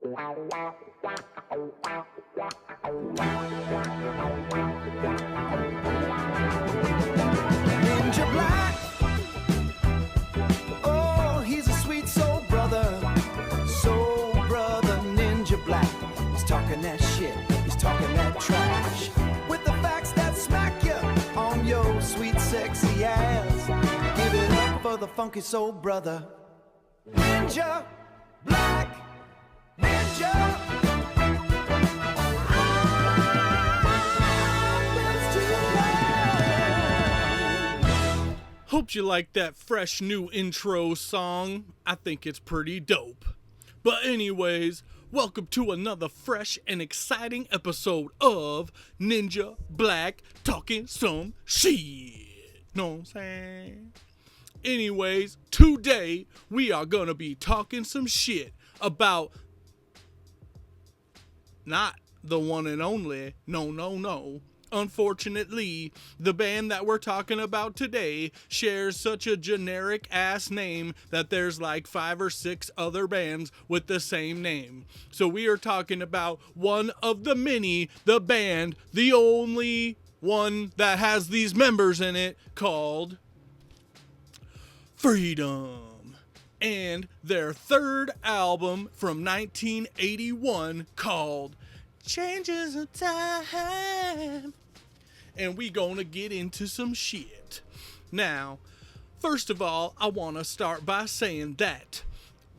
Ninja Black, oh, he's a sweet soul brother Ninja Black. He's talking that shit, he's talking that trash, with the facts that smack you on your sweet sexy ass. Give it up for the funky soul brother, Ninja Black, Ninja. Hope you like that fresh new intro song. I think it's pretty dope. But anyways, welcome to another fresh and exciting episode of Ninja Black talking some shit. Know what I'm saying? Anyways, today we are gonna be talking some shit about not the one and only, no. Unfortunately, the band that we're talking about today shares such a generic ass name that there's like 5 or 6 other bands with the same name. So we are talking about one of the many, the band, the only one that has these members in it, called Freedom. And their third album from 1981 called Changes of Time. And we gonna get into some shit. Now, first of all, I wanna start by saying that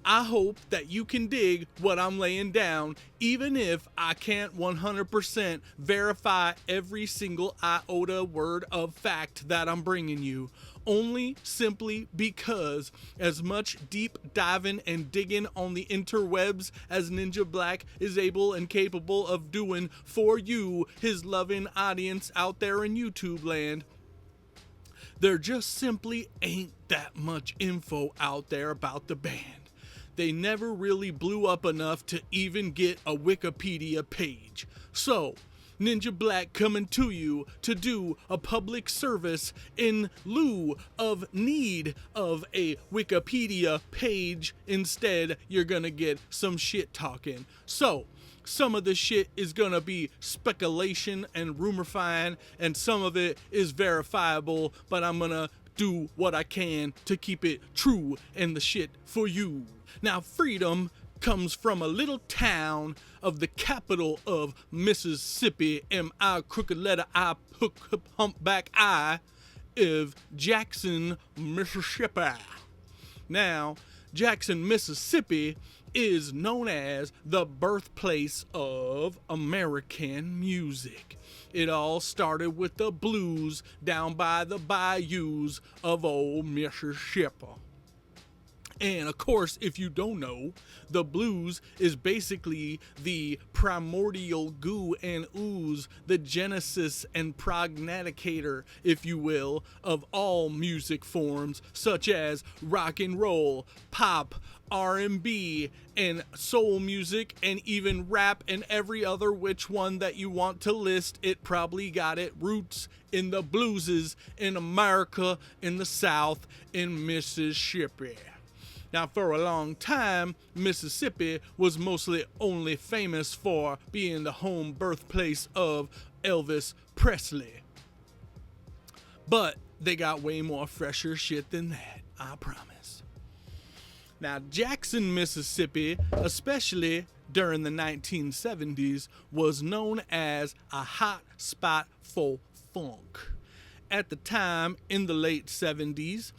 I hope that you can dig what I'm laying down, even if I can't 100% verify every single iota word of fact that I'm bringing you. Only simply because as much deep diving and digging on the interwebs as Ninja Black is able and capable of doing for you, his loving audience out there in YouTube land, there just simply ain't that much info out there about the band. They never really blew up enough to even get a Wikipedia page. So, Ninja Black coming to you to do a public service in lieu of need of a Wikipedia page. Instead, you're gonna get some shit talking. So, some of the shit is gonna be speculation and rumorifying, and some of it is verifiable, but I'm gonna do what I can to keep it true and the shit for you. Now, Freedom comes from a little town of the capital of Mississippi, M.I. crooked letter I hook humpback I, of Jackson, Mississippi. Now, Jackson, Mississippi is known as the birthplace of American music. It all started with the blues down by the bayous of old Mississippi. And of course, if you don't know, the blues is basically the primordial goo and ooze, the genesis and prognaticator, if you will, of all music forms such as rock and roll, pop, R&B, and soul music, and even rap, and every other which one that you want to list. It probably got its roots in the blueses in America, in the South, in Mississippi. Now, for a long time, Mississippi was mostly only famous for being the home birthplace of Elvis Presley. But they got way more fresher shit than that, I promise. Now, Jackson, Mississippi, especially during the 1970s, was known as a hot spot for funk. At the time, in the late 70s,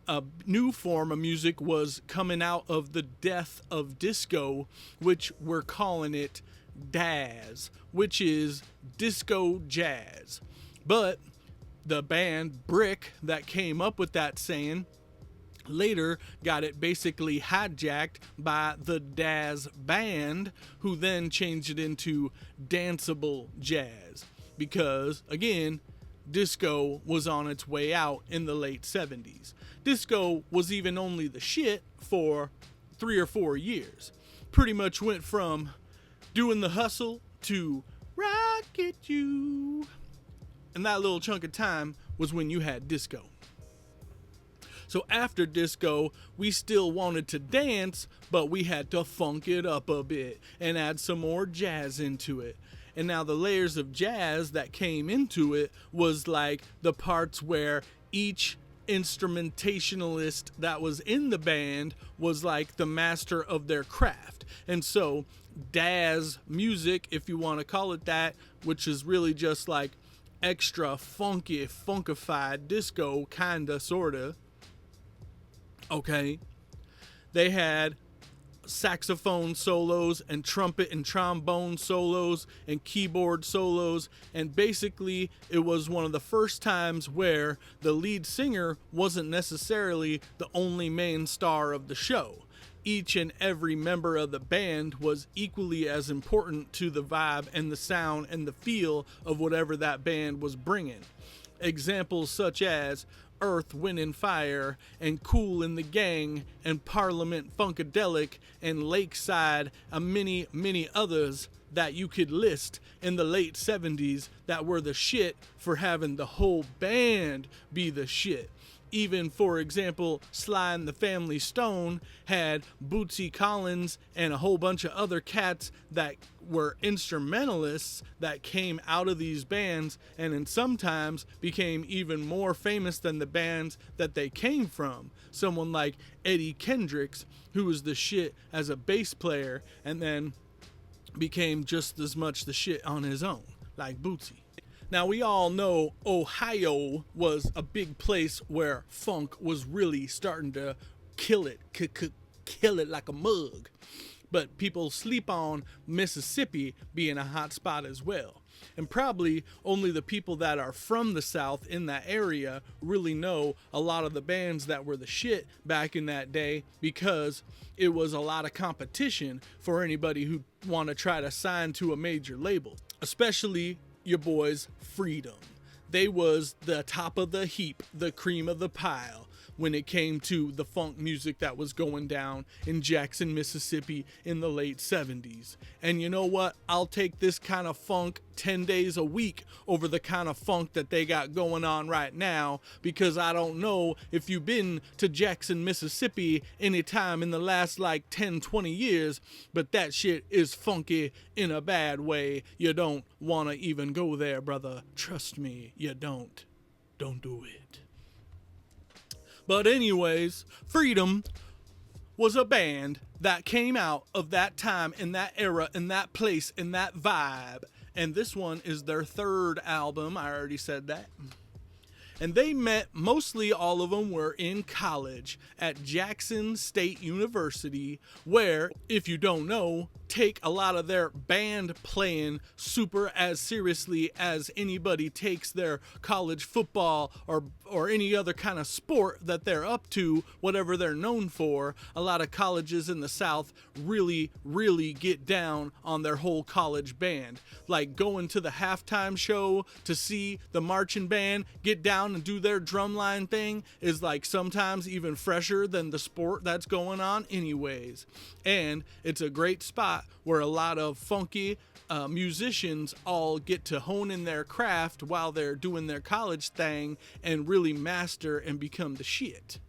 a new form of music was coming out of the death of disco, which we're calling it Daz, which is disco jazz. But the band Brick that came up with that saying later got it basically hijacked by the Daz band, who then changed it into danceable jazz, because again, disco was on its way out in the late 70s. Disco was even only the shit for 3 or 4 years. Pretty much went from doing the hustle to rocket you. And that little chunk of time was when you had disco. So after disco, we still wanted to dance, but we had to funk it up a bit and add some more jazz into it. And now the layers of jazz that came into it was like the parts where each instrumentationalist that was in the band was like the master of their craft. And so Daz music, if you want to call it that, which is really just like extra funky, funkified disco, kinda, sorta. Okay. They had saxophone solos and trumpet and trombone solos and keyboard solos, and basically it was one of the first times where the lead singer wasn't necessarily the only main star of the show. Each and every member of the band was equally as important to the vibe and the sound and the feel of whatever that band was bringing. Examples such as Earth, Wind and Fire, and Kool and the Gang, and Parliament Funkadelic, and Lakeside, and many others that you could list in the late 70s that were the shit for having the whole band be the shit. Even, for example, Sly and the Family Stone had Bootsy Collins and a whole bunch of other cats that were instrumentalists that came out of these bands and then sometimes became even more famous than the bands that they came from. Someone like Eddie Kendricks, who was the shit as a bass player and then became just as much the shit on his own, like Bootsy. Now, we all know Ohio was a big place where funk was really starting to kill it like a mug. But people sleep on Mississippi being a hot spot as well. And probably only the people that are from the South in that area really know a lot of the bands that were the shit back in that day, because it was a lot of competition for anybody who want to try to sign to a major label, especially your boys Freedom. They was the top of the heap, the cream of the pile when it came to the funk music that was going down in Jackson, Mississippi in the late 70s. And you know what? I'll take this kind of funk 10 days a week over the kind of funk that they got going on right now, because I don't know if you've been to Jackson, Mississippi anytime in the last like 10, 20 years, but that shit is funky in a bad way. You don't want to even go there, brother. Trust me, you don't. Don't do it. But anyways, Freedom was a band that came out of that time, in that era, in that place, in that vibe. And this one is their third album. I already said that. And they met, mostly all of them were in college at Jackson State University, where, if you don't know, take a lot of their band playing super as seriously as anybody takes their college football or any other kind of sport that they're up to, whatever they're known for. A lot of colleges in the South really get down on their whole college band. Like going to the halftime show to see the marching band get down and do their drumline thing is like sometimes even fresher than the sport that's going on anyways. And it's a great spot where a lot of funky musicians all get to hone in their craft while they're doing their college thing and really master and become the shit.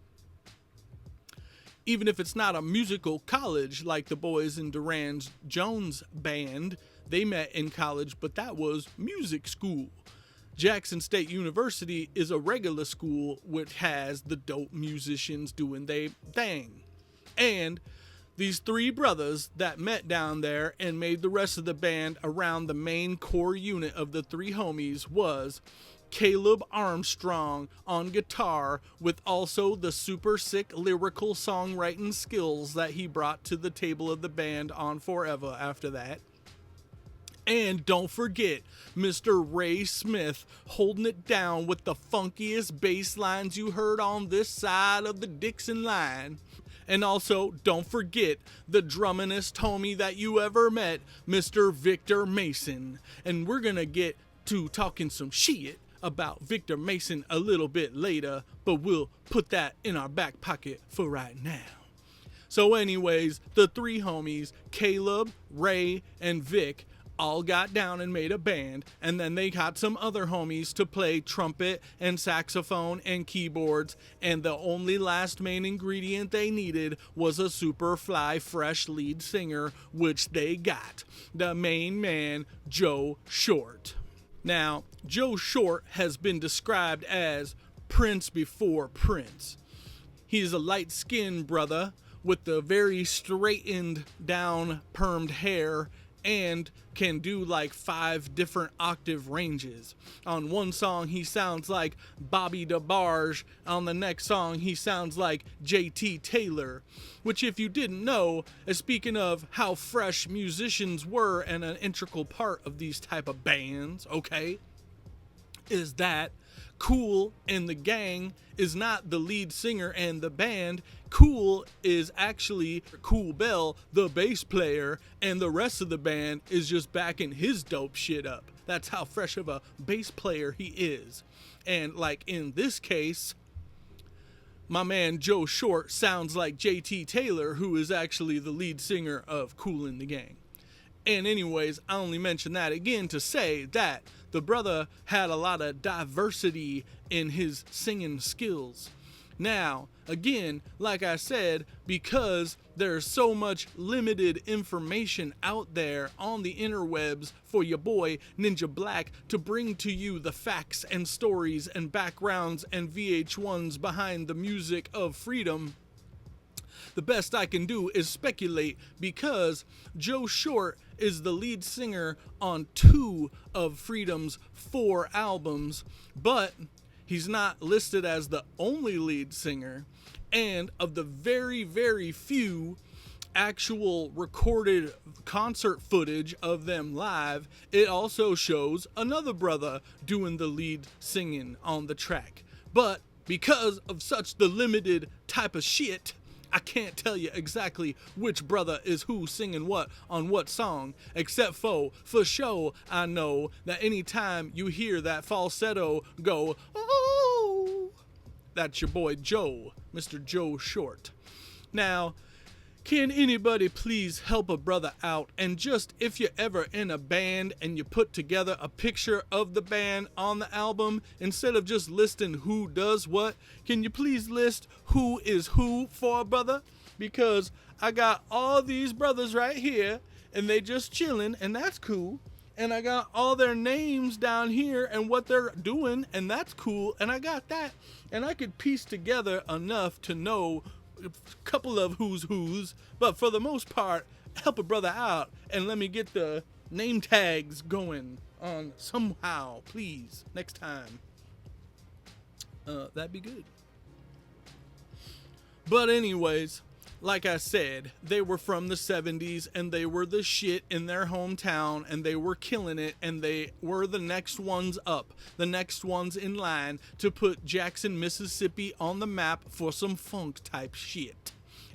Even if it's not a musical college like the boys in Duran Jones band, they met in college, but that was music school. Jackson State University is a regular school which has the dope musicians doing their thing. And these three brothers that met down there and made the rest of the band around the main core unit of the three homies was Caleb Armstrong on guitar, with also the super sick lyrical songwriting skills that he brought to the table of the band on Forever after that. And don't forget Mr. Ray Smith holding it down with the funkiest bass lines you heard on this side of the Dixon line. And also, don't forget the drummingest homie that you ever met, Mr. Victor Mason. And we're gonna get to talking some shit about Victor Mason a little bit later, but we'll put that in our back pocket for right now. So anyways, the three homies, Caleb, Ray, and Vic, all got down and made a band, and then they got some other homies to play trumpet and saxophone and keyboards, and the only last main ingredient they needed was a super fly fresh lead singer, which they got. The main man, Joe Short. Now, Joe Short has been described as Prince before Prince. He's a light-skinned brother with the very straightened down permed hair and can do like 5 different octave ranges. On one song he sounds like Bobby DeBarge, on the next song he sounds like JT Taylor, which, if you didn't know, is speaking of how fresh musicians were and an integral part of these type of bands, okay, is that Kool and the Gang is not the lead singer and the band. Kool is actually Kool Bell, the bass player, and the rest of the band is just backing his dope shit up. That's how fresh of a bass player he is. And like in this case, my man Joe Short sounds like JT Taylor, who is actually the lead singer of Kool and the Gang. And anyways, I only mention that again to say that the brother had a lot of diversity in his singing skills. Now, again, like I said, because there's so much limited information out there on the interwebs for your boy Ninja Black to bring to you the facts and stories and backgrounds and VH1s behind the music of freedom, the best I can do is speculate, because Joe Short is the lead singer on 2 of Freedom's 4 albums, but he's not listed as the only lead singer, and of the very, very few actual recorded concert footage of them live, it also shows another brother doing the lead singing on the track. But because of such the limited type of shit, I can't tell you exactly which brother is who singing what on what song, except for sure I know that anytime you hear that falsetto go, oh, that's your boy Joe, Mr. Joe Short. Now, can anybody please help a brother out, and just, if you're ever in a band and you put together a picture of the band on the album, instead of just listing who does what, can you please list who is who for a brother? Because I got all these brothers right here and they just chilling, and that's cool. And I got all their names down here and what they're doing, and that's cool. And I got that, and I could piece together enough to know a couple of who's, but for the most part, help a brother out and let me get the name tags going on somehow, please, next time. That'd be good. But anyways, like I said, they were from the 70s and they were the shit in their hometown and they were killing it, and they were the next ones up, the next ones in line to put Jackson, Mississippi on the map for some funk type shit.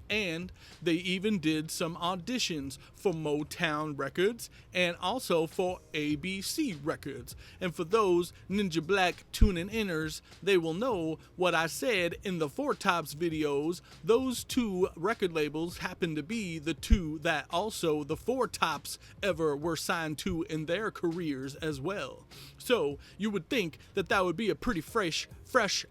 And they even did some auditions for Motown Records and also for ABC Records. And for those Ninja Black tuning inners, they will know what I said in the Four Tops videos. Those 2 record labels happen to be the 2 that also the Four Tops ever were signed to in their careers as well. So you would think that that would be a pretty fresh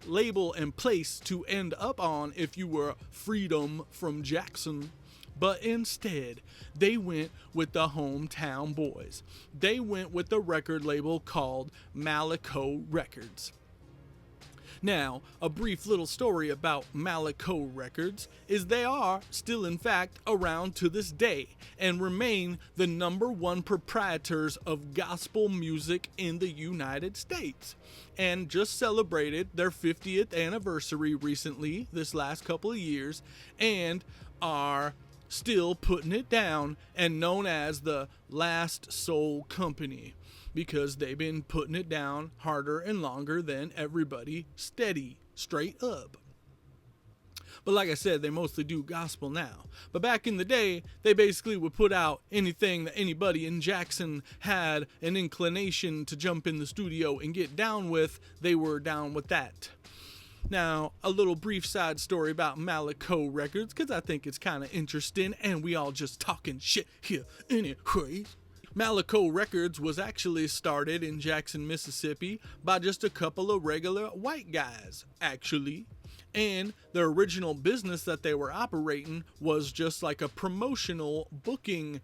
label and place to end up on if you were Freedom from Jackson. But instead, they went with the hometown boys. They went with the record label called Malico Records. Now, a brief little story about Malico Records is they are still in fact around to this day and remain the #1 proprietors of gospel music in the United States, and just celebrated their 50th anniversary recently, this last couple of years, and are still putting it down and known as the Last Soul Company, because they've been putting it down harder and longer than everybody, steady, straight up. But like I said, they mostly do gospel now. But back in the day, they basically would put out anything that anybody in Jackson had an inclination to jump in the studio and get down with, they were down with that. Now, a little brief side story about Malico Records, because I think it's kind of interesting, and we all just talking shit here anyways. Malico Records was actually started in Jackson, Mississippi by just a couple of regular white guys, actually. And their original business that they were operating was just like a promotional booking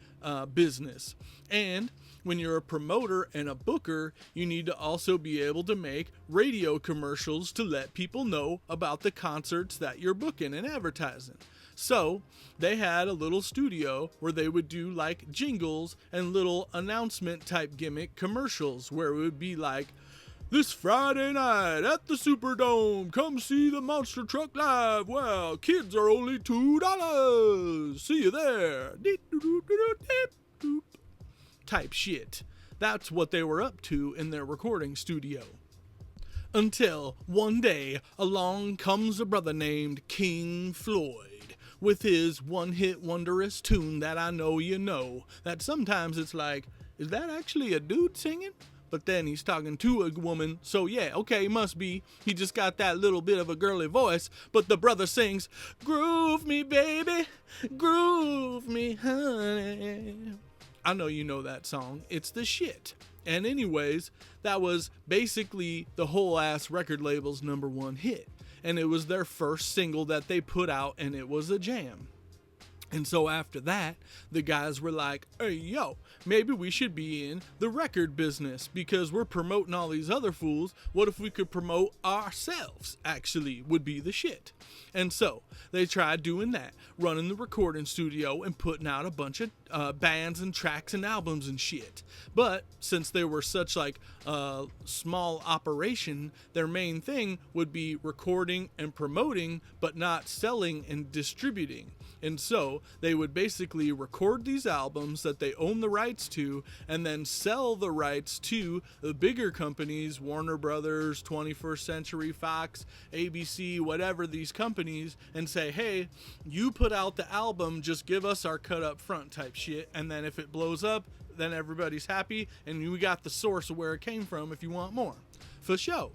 business. And when you're a promoter and a booker, you need to also be able to make radio commercials to let people know about the concerts that you're booking and advertising. So they had a little studio where they would do like jingles and little announcement type gimmick commercials where it would be like, this Friday night at the Superdome, come see the Monster Truck live. Well, kids are only $2. See you there. Type shit. That's what they were up to in their recording studio. Until one day along comes a brother named King Floyd with his one-hit wondrous tune that I know you know, that sometimes it's like, is that actually a dude singing? But then he's talking to a woman, so yeah, okay, must be. He just got that little bit of a girly voice, but the brother sings, groove me, baby, groove me, honey. I know you know that song. It's the shit. And anyways, that was basically the whole ass record label's #1 hit. And it was their first single that they put out, and it was a jam. And so after that, the guys were like, hey, yo, maybe we should be in the record business because we're promoting all these other fools. What if we could promote ourselves, actually, would be the shit. And so they tried doing that, running the recording studio and putting out a bunch of bands and tracks and albums and shit. But since they were such like a small operation, their main thing would be recording and promoting, but not selling and distributing. And so they would basically record these albums that they own the rights to and then sell the rights to the bigger companies, Warner Brothers, 21st Century Fox, ABC, whatever these companies, and say, hey, you put out the album, just give us our cut up front type shit. And then if it blows up, then everybody's happy and we got the source of where it came from if you want more. For show.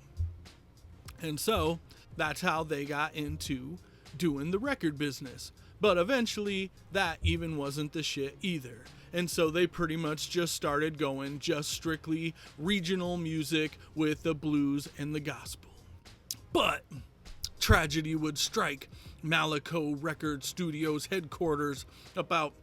And so that's how they got into doing the record business. But eventually, that even wasn't the shit either. And so they pretty much just started going just strictly regional music with the blues and the gospel. But tragedy would strike Malico Record Studios headquarters about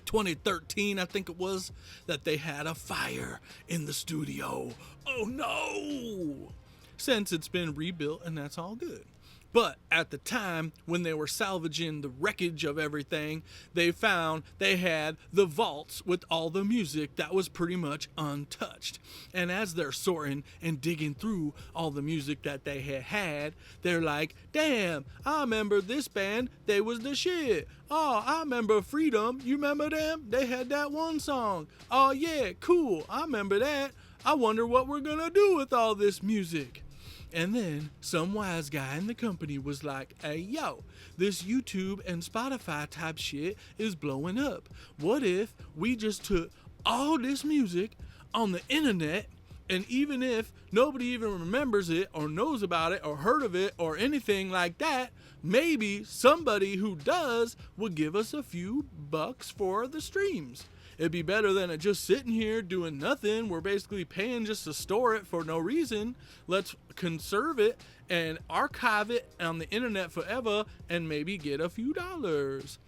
2013, I think it was, that they had a fire in the studio. Oh no! Since it's been rebuilt and that's all good. But at the time, when they were salvaging the wreckage of everything, they found they had the vaults with all the music that was pretty much untouched. And as they're sorting and digging through all the music that they had, they're like, damn, I remember this band, they was the shit. Oh, I remember Freedom, you remember them? They had that one song. Oh yeah, cool, I remember that. I wonder what we're gonna do with all this music. And then some wise guy in the company was like, hey, yo, this YouTube and Spotify type shit is blowing up. What if we just took all this music on the internet, and even if nobody even remembers it or knows about it or heard of it or anything like that, maybe somebody who does would give us a few bucks for the streams. It'd be better than it just sitting here doing nothing. We're basically paying just to store it for no reason. Let's conserve it and archive it on the internet forever and maybe get a few dollars.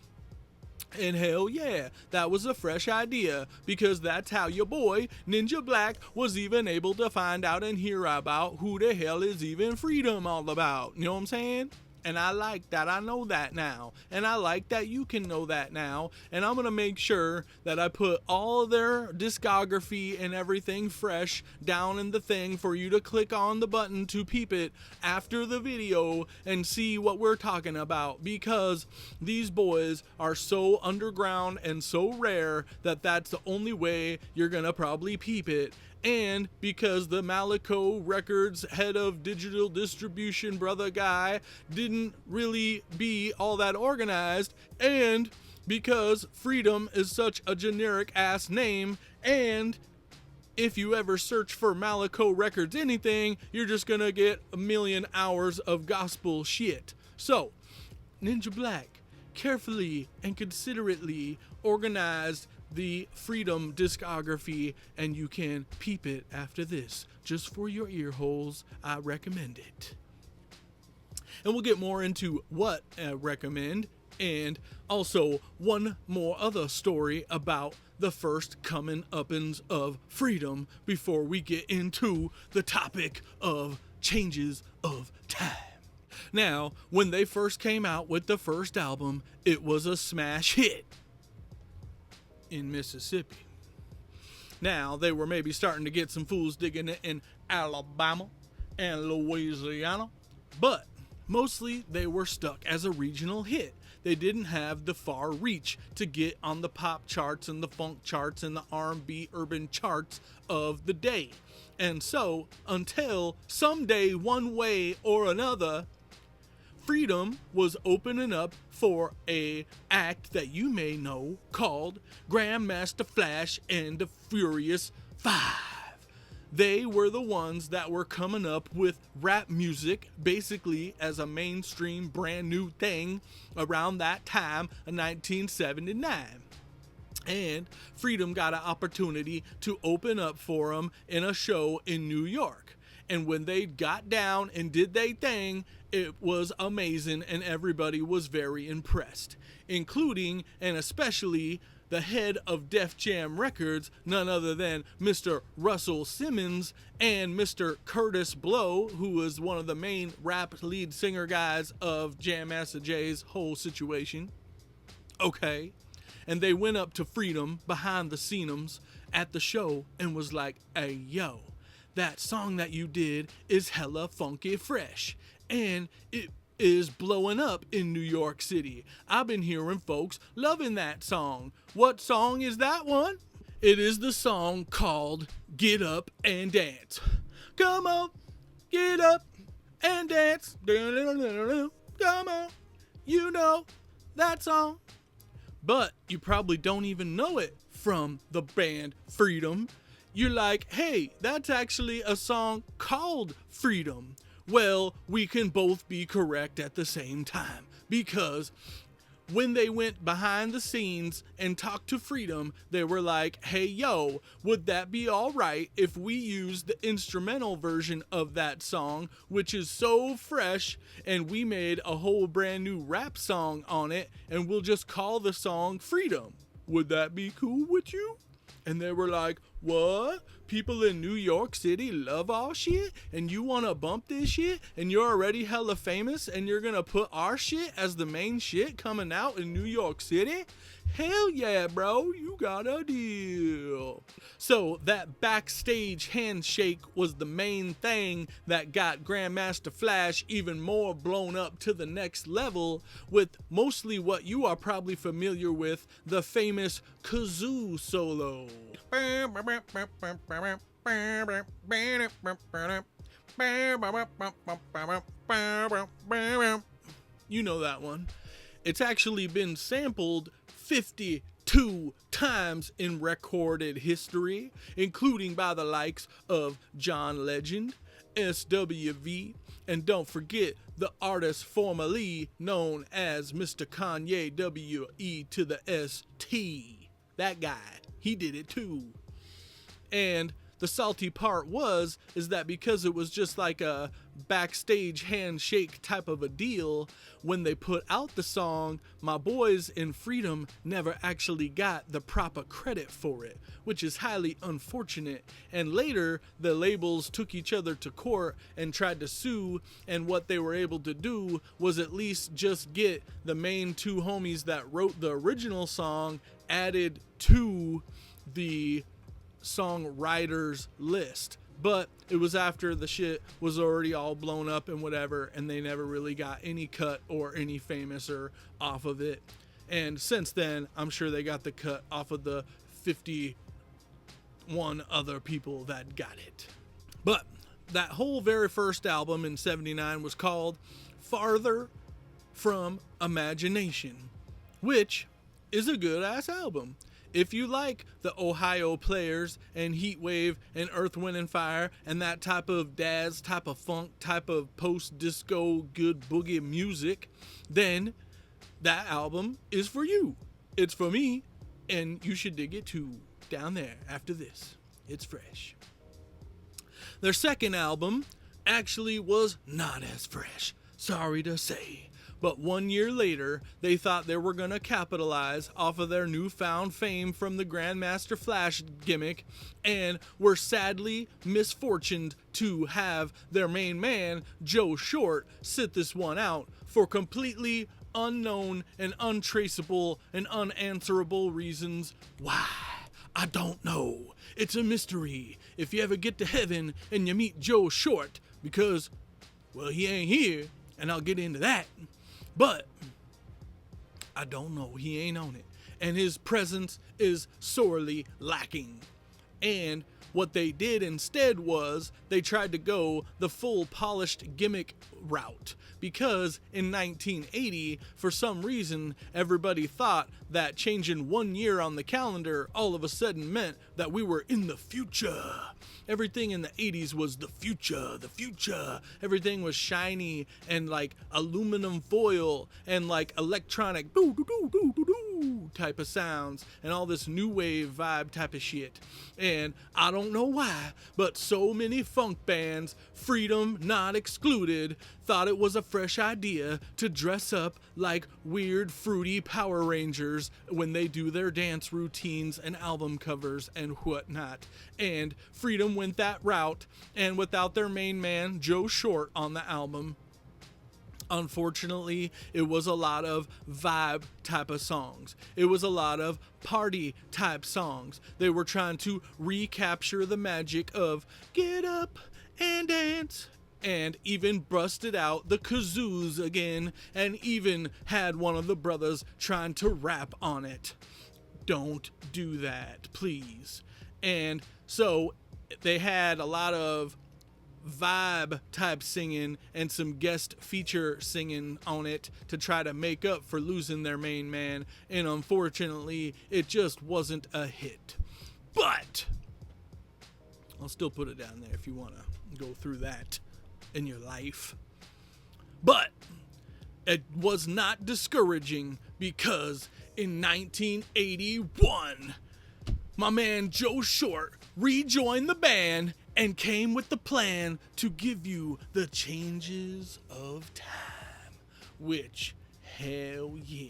And hell yeah, that was a fresh idea, because that's how your boy Ninja Black was even able to find out and hear about who the hell is even Freedom all about. You know what I'm saying? And I like that. I know that now. And I like that you can know that now. And I'm going to make sure that I put all their discography and everything fresh down in the thing for you to click on the button to peep it after the video and see what we're talking about. Because these boys are so underground and so rare that that's the only way you're going to probably peep it. And because the Malico Records head of digital distribution brother guy didn't really be all that organized, and because Freedom is such a generic ass name, and if you ever search for Malico Records anything, you're just gonna get a million hours of gospel shit. So, Ninja Black carefully and considerately organized the Freedom discography, and you can peep it after this. Just for your ear holes, I recommend it. And we'll get more into what I recommend, and also one more other story about the first coming uppins of Freedom before we get into the topic of changes of time. Now, when they first came out with the first album, it was a smash hit in Mississippi. Now, they were maybe starting to get some fools digging it in Alabama and Louisiana, but mostly they were stuck as a regional hit. They didn't have the far reach to get on the pop charts and the funk charts and the R&B urban charts of the day. And so, until someday, one way or another, Freedom was opening up for a act that you may know called Grandmaster Flash and the Furious Five. They were the ones that were coming up with rap music basically as a mainstream brand new thing around that time of 1979. And Freedom got an opportunity to open up for them in a show in New York. And when they got down and did their thing, it was amazing and everybody was very impressed, including and especially the head of Def Jam Records, none other than Mr. Russell Simmons and Mr. Curtis Blow, who was one of the main rap lead singer guys of Jam Master Jay's whole situation. Okay. And they went up to Freedom behind the scenes at the show and was like, hey, yo, that song that you did is hella funky fresh. And it is blowing up in New York City. I've been hearing folks loving that song. What song is that one? It is the song called Get Up and Dance. Come on, get up and dance. Come on, you know that song. But you probably don't even know it from the band Freedom. You're like, hey, that's actually a song called Freedom. Well, we can both be correct at the same time, because when they went behind the scenes and talked to Freedom, they were like, hey, yo, would that be all right if we used the instrumental version of that song, which is so fresh, and we made a whole brand new rap song on it, and we'll just call the song Freedom? Would that be cool with you? And they were like, what? People in New York City love our shit? And you want to bump this shit? And you're already hella famous and you're going to put our shit as the main shit coming out in New York City? Hell yeah, bro. You got a deal. So that backstage handshake was the main thing that got Grandmaster Flash even more blown up to the next level with mostly what you are probably familiar with, the famous kazoo solo. You know that one. It's actually been sampled 52 times in recorded history, including by the likes of John Legend, SWV, and don't forget the artist formerly known as Mr. Kanye W.E. to the S.T. That guy, he did it too. And the salty part is that because it was just like a backstage handshake type of a deal, when they put out the song, my boys in Freedom never actually got the proper credit for it, which is highly unfortunate. And later, the labels took each other to court and tried to sue, and what they were able to do was at least just get the main two homies that wrote the original song added to the songwriters list. But it was after the shit was already all blown up and whatever, and they never really got any cut or any famouser off of it. And since then, I'm sure they got the cut off of the 51 other people that got it. But that whole very first album in 79 was called Farther From Imagination, which is a good ass album. If you like the Ohio Players and Heatwave and Earth, Wind and Fire and that type of daz, type of funk, type of post-disco good boogie music, then that album is for you. It's for me. And you should dig it too, down there after this. It's fresh. Their second album actually was not as fresh, sorry to say. But 1 year later, they thought they were going to capitalize off of their newfound fame from the Grandmaster Flash gimmick, and were sadly misfortuned to have their main man, Joe Short, sit this one out for completely unknown and untraceable and unanswerable reasons. Why? I don't know. It's a mystery if you ever get to heaven and you meet Joe Short, because, well, he ain't here, and I'll get into that. But I don't know. He ain't on it. And his presence is sorely lacking. And what they did instead was they tried to go the full polished gimmick route, because in 1980, for some reason, everybody thought that changing 1 year on the calendar all of a sudden meant that we were in the future. Everything in the 80s was the future, the future. Everything was shiny and like aluminum foil and like electronic doo doo doo doo doo doo type of sounds and all this new wave vibe type of shit. And I don't know why, but so many funk bands, Freedom not excluded, thought it was a fresh idea to dress up like weird fruity Power Rangers when they do their dance routines and album covers and whatnot. And Freedom went that route, and without their main man, Joe Short, on the album, unfortunately, it was a lot of vibe type of songs. It was a lot of party type songs. They were trying to recapture the magic of get up and dance, and even busted out the kazoos again, and even had one of the brothers trying to rap on it. Don't do that, please. And so they had a lot of vibe type singing and some guest feature singing on it to try to make up for losing their main man, and unfortunately it just wasn't a hit. But I'll still put it down there if you want to go through that in your life. But it was not discouraging, because in 1981 my man Joe Short rejoined the band and came with the plan to give you the changes of time, which, hell yeah.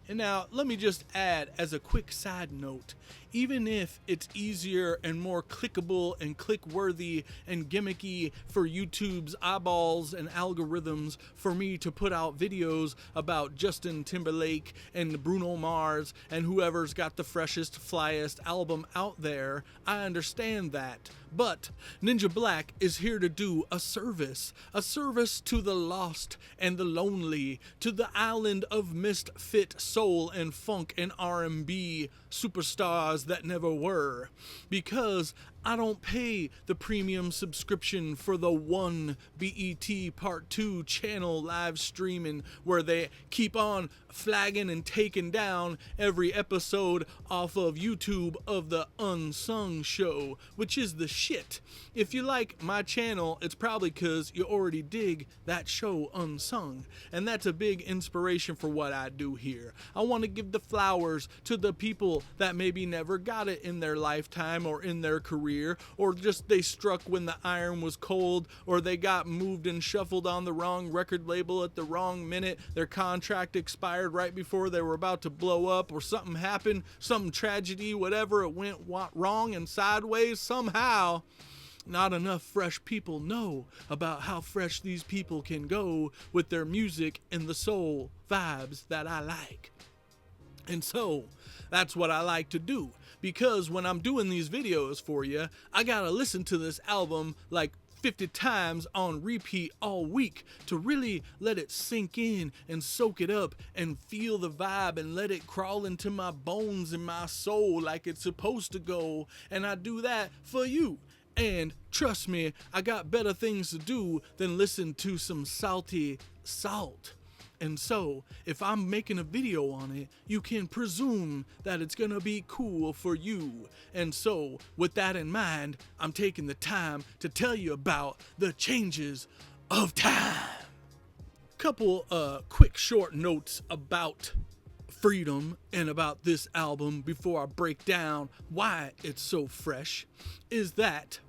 And now, let me just add as a quick side note, even if it's easier and more clickable and click-worthy and gimmicky for YouTube's eyeballs and algorithms for me to put out videos about Justin Timberlake and Bruno Mars and whoever's got the freshest, flyest album out there, I understand that. But Ninja Black is here to do a service to the lost and the lonely, to the island of misfit soul and funk and R&B superstars that never were, because I don't pay the premium subscription for the one BET Part 2 channel live streaming where they keep on flagging and taking down every episode off of YouTube of the Unsung Show, which is the shit. If you like my channel, it's probably because you already dig that show Unsung, and that's a big inspiration for what I do here. I want to give the flowers to the people that maybe never got it in their lifetime or in their career, or just they struck when the iron was cold, or they got moved and shuffled on the wrong record label at the wrong minute, their contract expired right before they were about to blow up, or something happened, some tragedy, whatever, it went wrong and sideways somehow. Not enough fresh people know about how fresh these people can go with their music and the soul vibes that I like. And so that's what I like to do, because when I'm doing these videos for you, I gotta listen to this album like 50 times on repeat all week to really let it sink in and soak it up and feel the vibe and let it crawl into my bones and my soul like it's supposed to go. And I do that for you. And trust me, I got better things to do than listen to some salty salt. And so, if I'm making a video on it, you can presume that it's gonna be cool for you. And so, with that in mind, I'm taking the time to tell you about the changes of time. Couple quick short notes about freedom and about this album before I break down why it's so fresh is that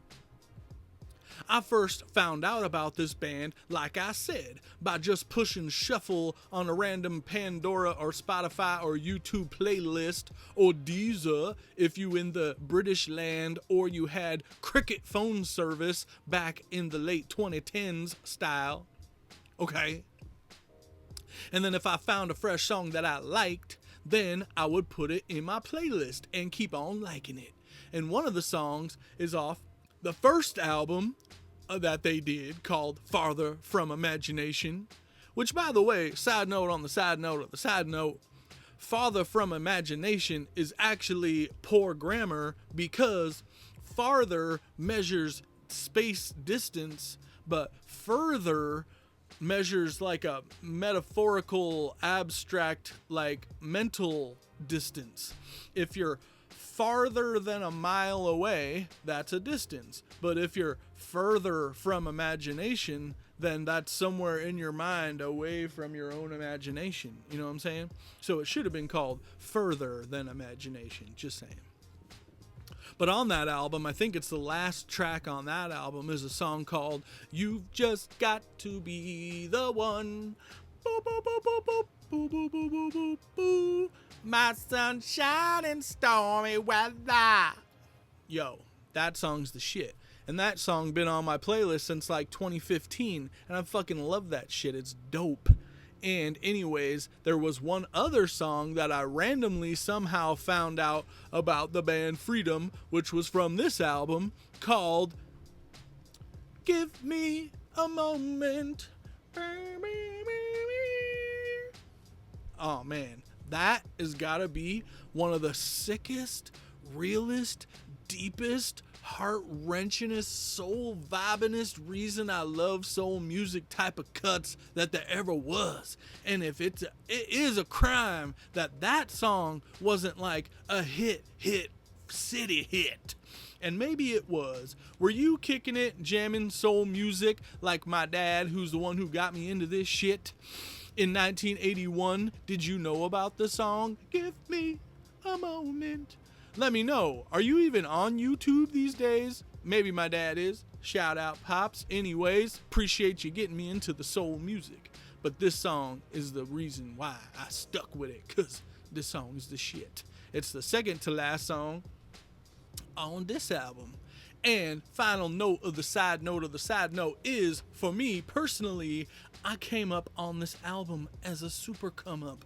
I first found out about this band, like I said, by just pushing shuffle on a random Pandora or Spotify or YouTube playlist or Deezer if you in the British land or you had cricket phone service back in the late 2010s style. Okay. And then if I found a fresh song that I liked, then I would put it in my playlist and keep on liking it. And one of the songs is off the first album that they did called Farther From Imagination, which, by the way, side note on the side note of the side note, Farther From Imagination is actually poor grammar because farther measures space distance, but further measures like a metaphorical, abstract, like mental distance. If you're farther than a mile away, that's a distance. But if you're further from imagination, then that's somewhere in your mind away from your own imagination. You know what I'm saying? So it should have been called Further Than Imagination, just saying. But on that album, I think it's the last track on that album, is a song called You've Just Got to Be the One. Boo, boo, boo, boo, boo, boo, boo, boo, boo, boo, boo. My sunshine in stormy weather. Yo, that song's the shit. And that song been on my playlist since like 2015, and I fucking love that shit. It's dope. And anyways, there was one other song that I randomly somehow found out about the band Freedom, which was from this album, called Give Me a Moment. Oh man, that has gotta be one of the sickest, realest, deepest, heart-wrenchingest, soul-vibingest reason I love soul music type of cuts that there ever was. And if it is a crime that song wasn't like a hit city hit. And maybe it was. Were you kicking it, jamming soul music like my dad, who's the one who got me into this shit? In 1981, did you know about the song Give Me a Moment? Let me know. Are you even on YouTube these days? Maybe my dad is. Shout out, Pops. Anyways, appreciate you getting me into the soul music. But this song is the reason why I stuck with it, because this song is the shit. It's the second to last song on this album. And final note of the side note of the side note is, for me personally, I came up on this album as a super come up.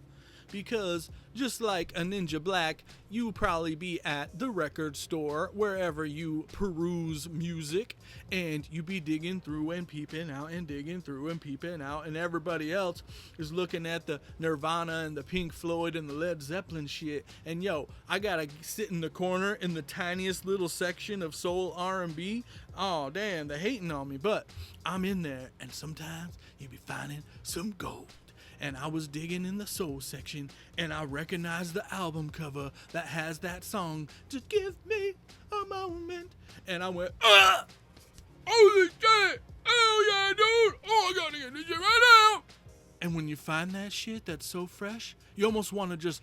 Because just like a Ninja Black, you probably be at the record store, wherever you peruse music, and you be digging through and peeping out and digging through and peeping out, and everybody else is looking at the Nirvana and the Pink Floyd and the Led Zeppelin shit. And yo, I gotta sit in the corner in the tiniest little section of soul R&B. Oh damn, they're hating on me, but I'm in there, and sometimes you be finding some gold. And I was digging in the soul section, and I recognized the album cover that has that song, Just Give Me a Moment. And I went, holy shit, hell yeah, dude, oh, I gotta get this shit right now. And when you find that shit that's so fresh, you almost want to just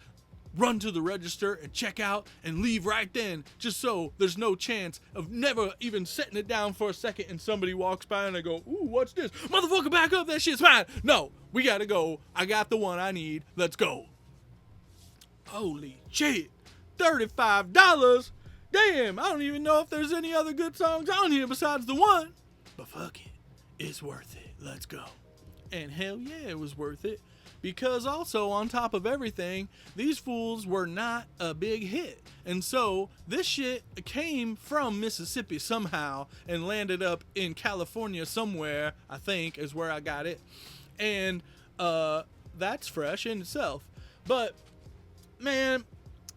run to the register and check out and leave right then, just so there's no chance of never even setting it down for a second and somebody walks by and I go, ooh, what's this? Motherfucker, back up, that shit's mine. No, we gotta go. I got the one I need. Let's go. Holy shit. $35? Damn, I don't even know if there's any other good songs on here besides the one. But fuck it. It's worth it. Let's go. And hell yeah, it was worth it. Because also, on top of everything, these fools were not a big hit. And so, this shit came from Mississippi somehow and landed up in California somewhere, I think, is where I got it. And that's fresh in itself. But, man,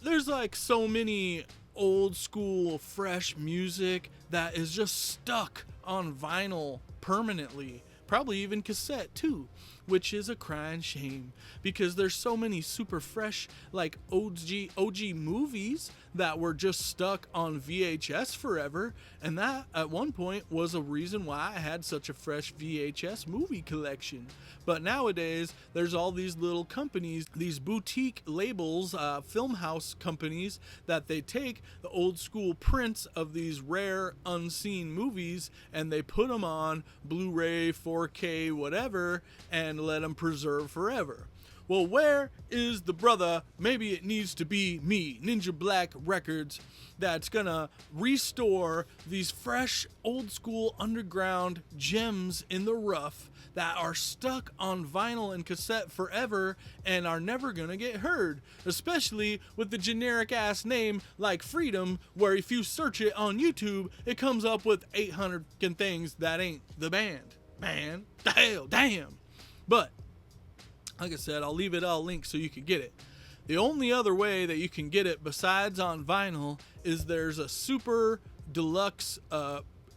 there's like so many old school, fresh music that is just stuck on vinyl permanently. Probably even cassette, too. which is a crying shame because there's so many super fresh like OG movies that were just stuck on VHS forever, and that at one point was a reason why I had such a fresh VHS movie collection. But nowadays there's all these little companies, these boutique labels, film house companies, that they take the old school prints of these rare unseen movies and they put them on Blu-ray, 4K, whatever, and let them preserve forever. Well, where is the brother, maybe it needs to be me, Ninja Black Records, that's gonna restore these fresh, old school, underground gems in the rough that are stuck on vinyl and cassette forever and are never gonna get heard, especially with the generic ass name like Freedom, where if you search it on YouTube, it comes up with 800 things that ain't the band. Man, the hell, damn. But like I said, I'll leave it all linked so you can get it. The only other way that you can get it besides on vinyl is there's a super deluxe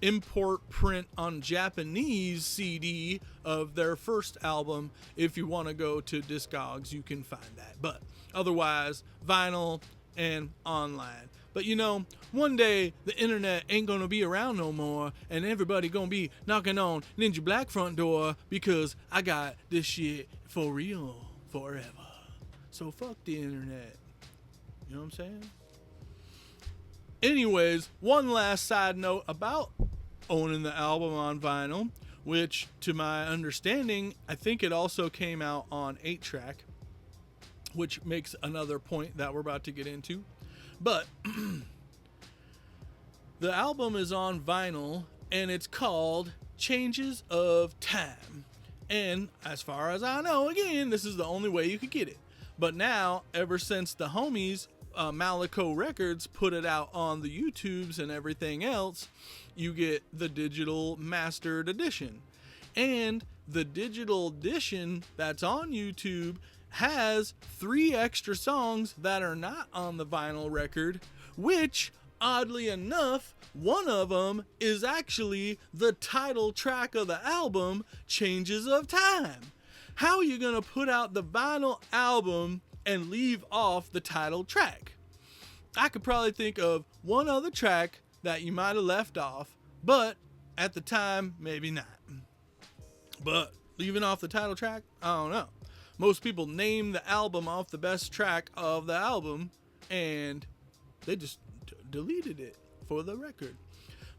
import print on Japanese CD of their first album. If you want to go to Discogs, you can find that. But otherwise, vinyl and online. But you know, one day the internet ain't gonna be around no more, and everybody gonna be knocking on Ninja Black front door because I got this shit for real forever. So fuck the internet. You know what I'm saying? Anyways, one last side note about owning the album on vinyl, which to my understanding, I think it also came out on 8-track, which makes another point that we're about to get into. But the album is on vinyl and it's called Changes of Time. And as far as I know, again, this is the only way you could get it. But now, ever since the homies, Malico Records, put it out on the YouTubes and everything else, you get the digital mastered edition. And the digital edition that's on YouTube has 3 extra songs that are not on the vinyl record, which, oddly enough, one of them is actually the title track of the album, Changes of Time. How are you going to put out the vinyl album and leave off the title track? I could probably think of one other track that you might have left off, but at the time, maybe not. But leaving off the title track, I don't know. Most people name the album off the best track of the album, and they just deleted it for the record.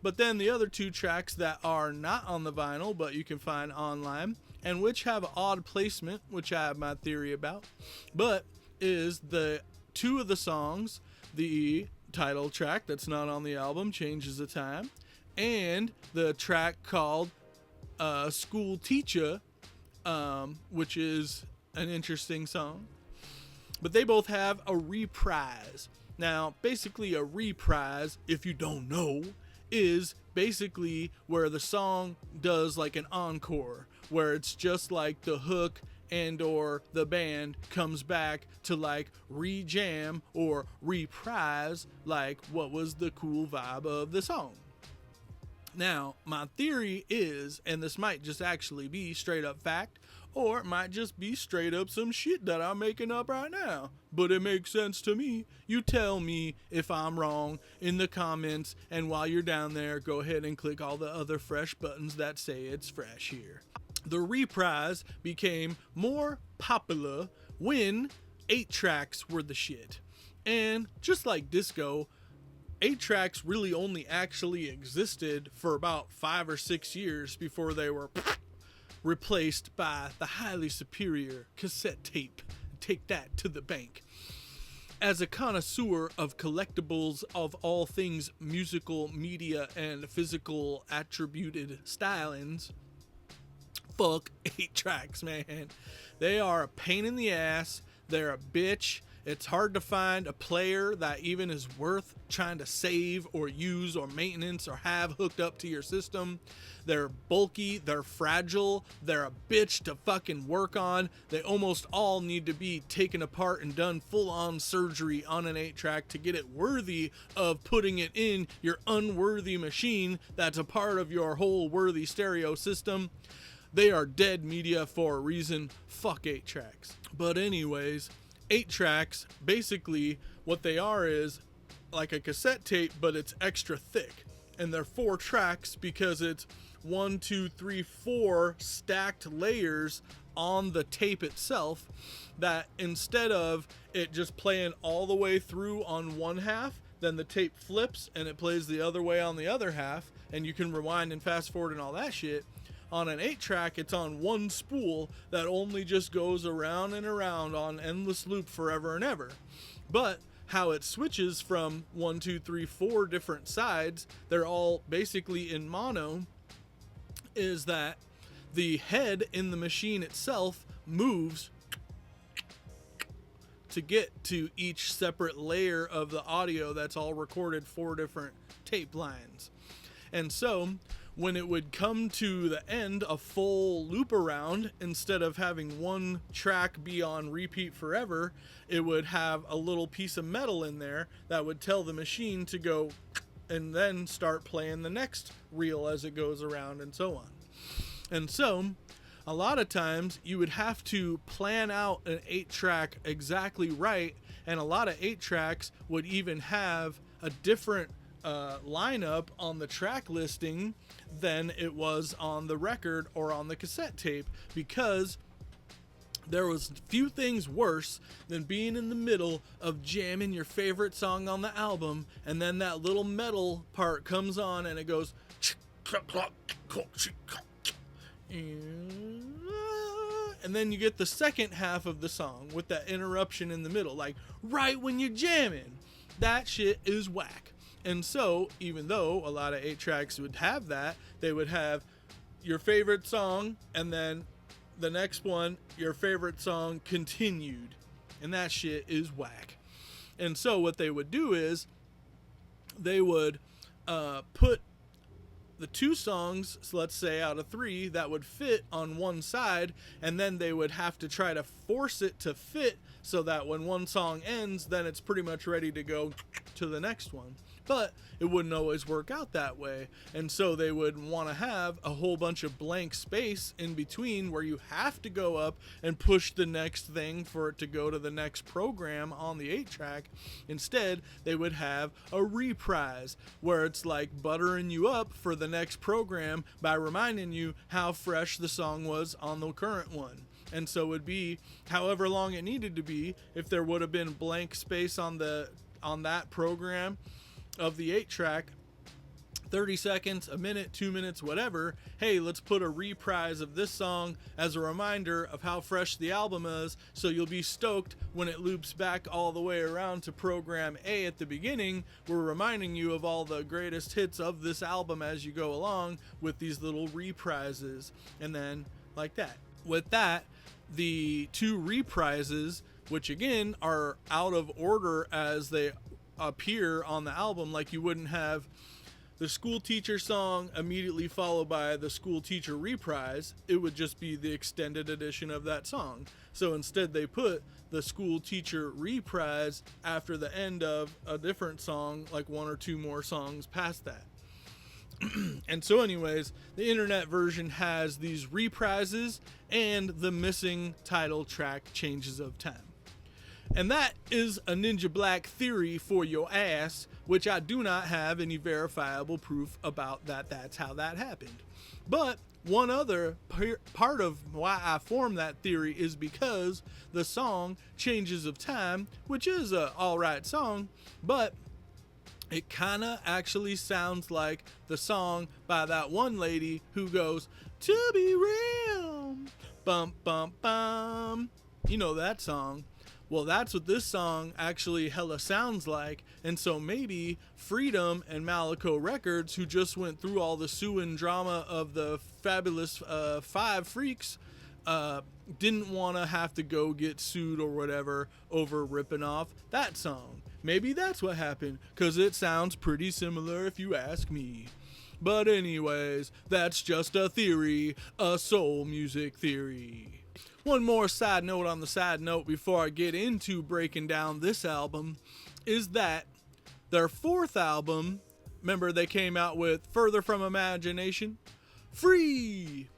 But then the other 2 tracks that are not on the vinyl, but you can find online, and which have odd placement, which I have my theory about, but is the 2 of the songs, the title track that's not on the album, Changes of Time, and the track called School Teacher, which is an interesting song. But they both have a reprise. Now, basically a reprise, if you don't know, is basically where the song does like an encore, where it's just like the hook and or the band comes back to like re-jam or reprise like what was the cool vibe of the song. Now, my theory is, and this might just actually be straight up fact, or it might just be straight up some shit that I'm making up right now, but it makes sense to me. You tell me if I'm wrong in the comments, and while you're down there, go ahead and click all the other fresh buttons that say it's fresh here. The reprise became more popular when 8-tracks were the shit. And just like disco, 8-tracks really only actually existed for about 5 or 6 years before they were replaced by the highly superior cassette tape. Take that to the bank. As a connoisseur of collectibles of all things musical, media, and physical attributed stylings, fuck 8-tracks, man. They are a pain in the ass. They're a bitch. It's hard to find a player that even is worth trying to save or use or maintenance or have hooked up to your system. They're bulky, they're fragile, they're a bitch to fucking work on. They almost all need to be taken apart and done full-on surgery on an 8-track to get it worthy of putting it in your unworthy machine that's a part of your whole worthy stereo system. They are dead media for a reason. Fuck 8 tracks. But anyways, 8 tracks, basically what they are is like a cassette tape, but it's extra thick. And they're 4 tracks because it's 1, 2, 3, 4 stacked layers on the tape itself, that instead of it just playing all the way through on one half, then the tape flips and it plays the other way on the other half, and you can rewind and fast forward and all that shit. On an 8 track, it's on one spool that only just goes around and around on endless loop forever and ever. But how it switches from 1, 2, 3, 4 different sides, they're all basically in mono, is that the head in the machine itself moves to get to each separate layer of the audio that's all recorded 4 different tape lines. And so when it would come to the end, a full loop around, instead of having one track be on repeat forever, it would have a little piece of metal in there that would tell the machine to go and then start playing the next reel as it goes around, and so on. And so a lot of times you would have to plan out an 8 track exactly right, and a lot of 8 tracks would even have a different lineup on the track listing than it was on the record or on the cassette tape, because there was few things worse than being in the middle of jamming your favorite song on the album, and then that little metal part comes on and it goes and then you get the second half of the song with that interruption in the middle, like right when you're jamming. That shit is whack. And so, even though a lot of 8 tracks would have that, they would have your favorite song, and then the next one, your favorite song continued. And that shit is whack. And so what they would do is they would put the 2 songs, so let's say out of 3, that would fit on one side, and then they would have to try to force it to fit so that when one song ends, then it's pretty much ready to go to the next one. But it wouldn't always work out that way, and so they would want to have a whole bunch of blank space in between where you have to go up and push the next thing for it to go to the next program on the 8 track. Instead, they would have a reprise where it's like buttering you up for the next program by reminding you how fresh the song was on the current one. And so it would be however long it needed to be. If there would have been blank space on that program of the 8 track, 30 seconds, a minute, 2 minutes, whatever, hey, let's put a reprise of this song as a reminder of how fresh the album is, so you'll be stoked when it loops back all the way around to program A at the beginning. We're reminding you of all the greatest hits of this album as you go along with these little reprises, and then like that. With that, the 2 reprises, which again are out of order as they appear on the album, like you wouldn't have the school teacher song immediately followed by the school teacher reprise. It would just be the extended edition of that song. So instead they put the school teacher reprise after the end of a different song, like 1 or 2 more songs past that. And so anyways, the internet version has these reprises and the missing title track, Changes of Time. And that is a Ninja Black theory for your ass, which I do not have any verifiable proof about that's how that happened. But one other part of why I formed that theory is because the song Changes of Time, which is a alright song, but it kind of actually sounds like the song by that one lady who goes, "To be real, bum bum bum." You know that song. Well, that's what this song actually hella sounds like. And so maybe Freedom and Malico Records, who just went through all the suing drama of the Fabulous 5 Freaks, didn't want to have to go get sued or whatever over ripping off that song. Maybe that's what happened, because it sounds pretty similar if you ask me. But anyways, that's just a theory, a soul music theory. One more side note on the side note before I get into breaking down this album is that their 4th album, remember they came out with Further From Imagination? Free!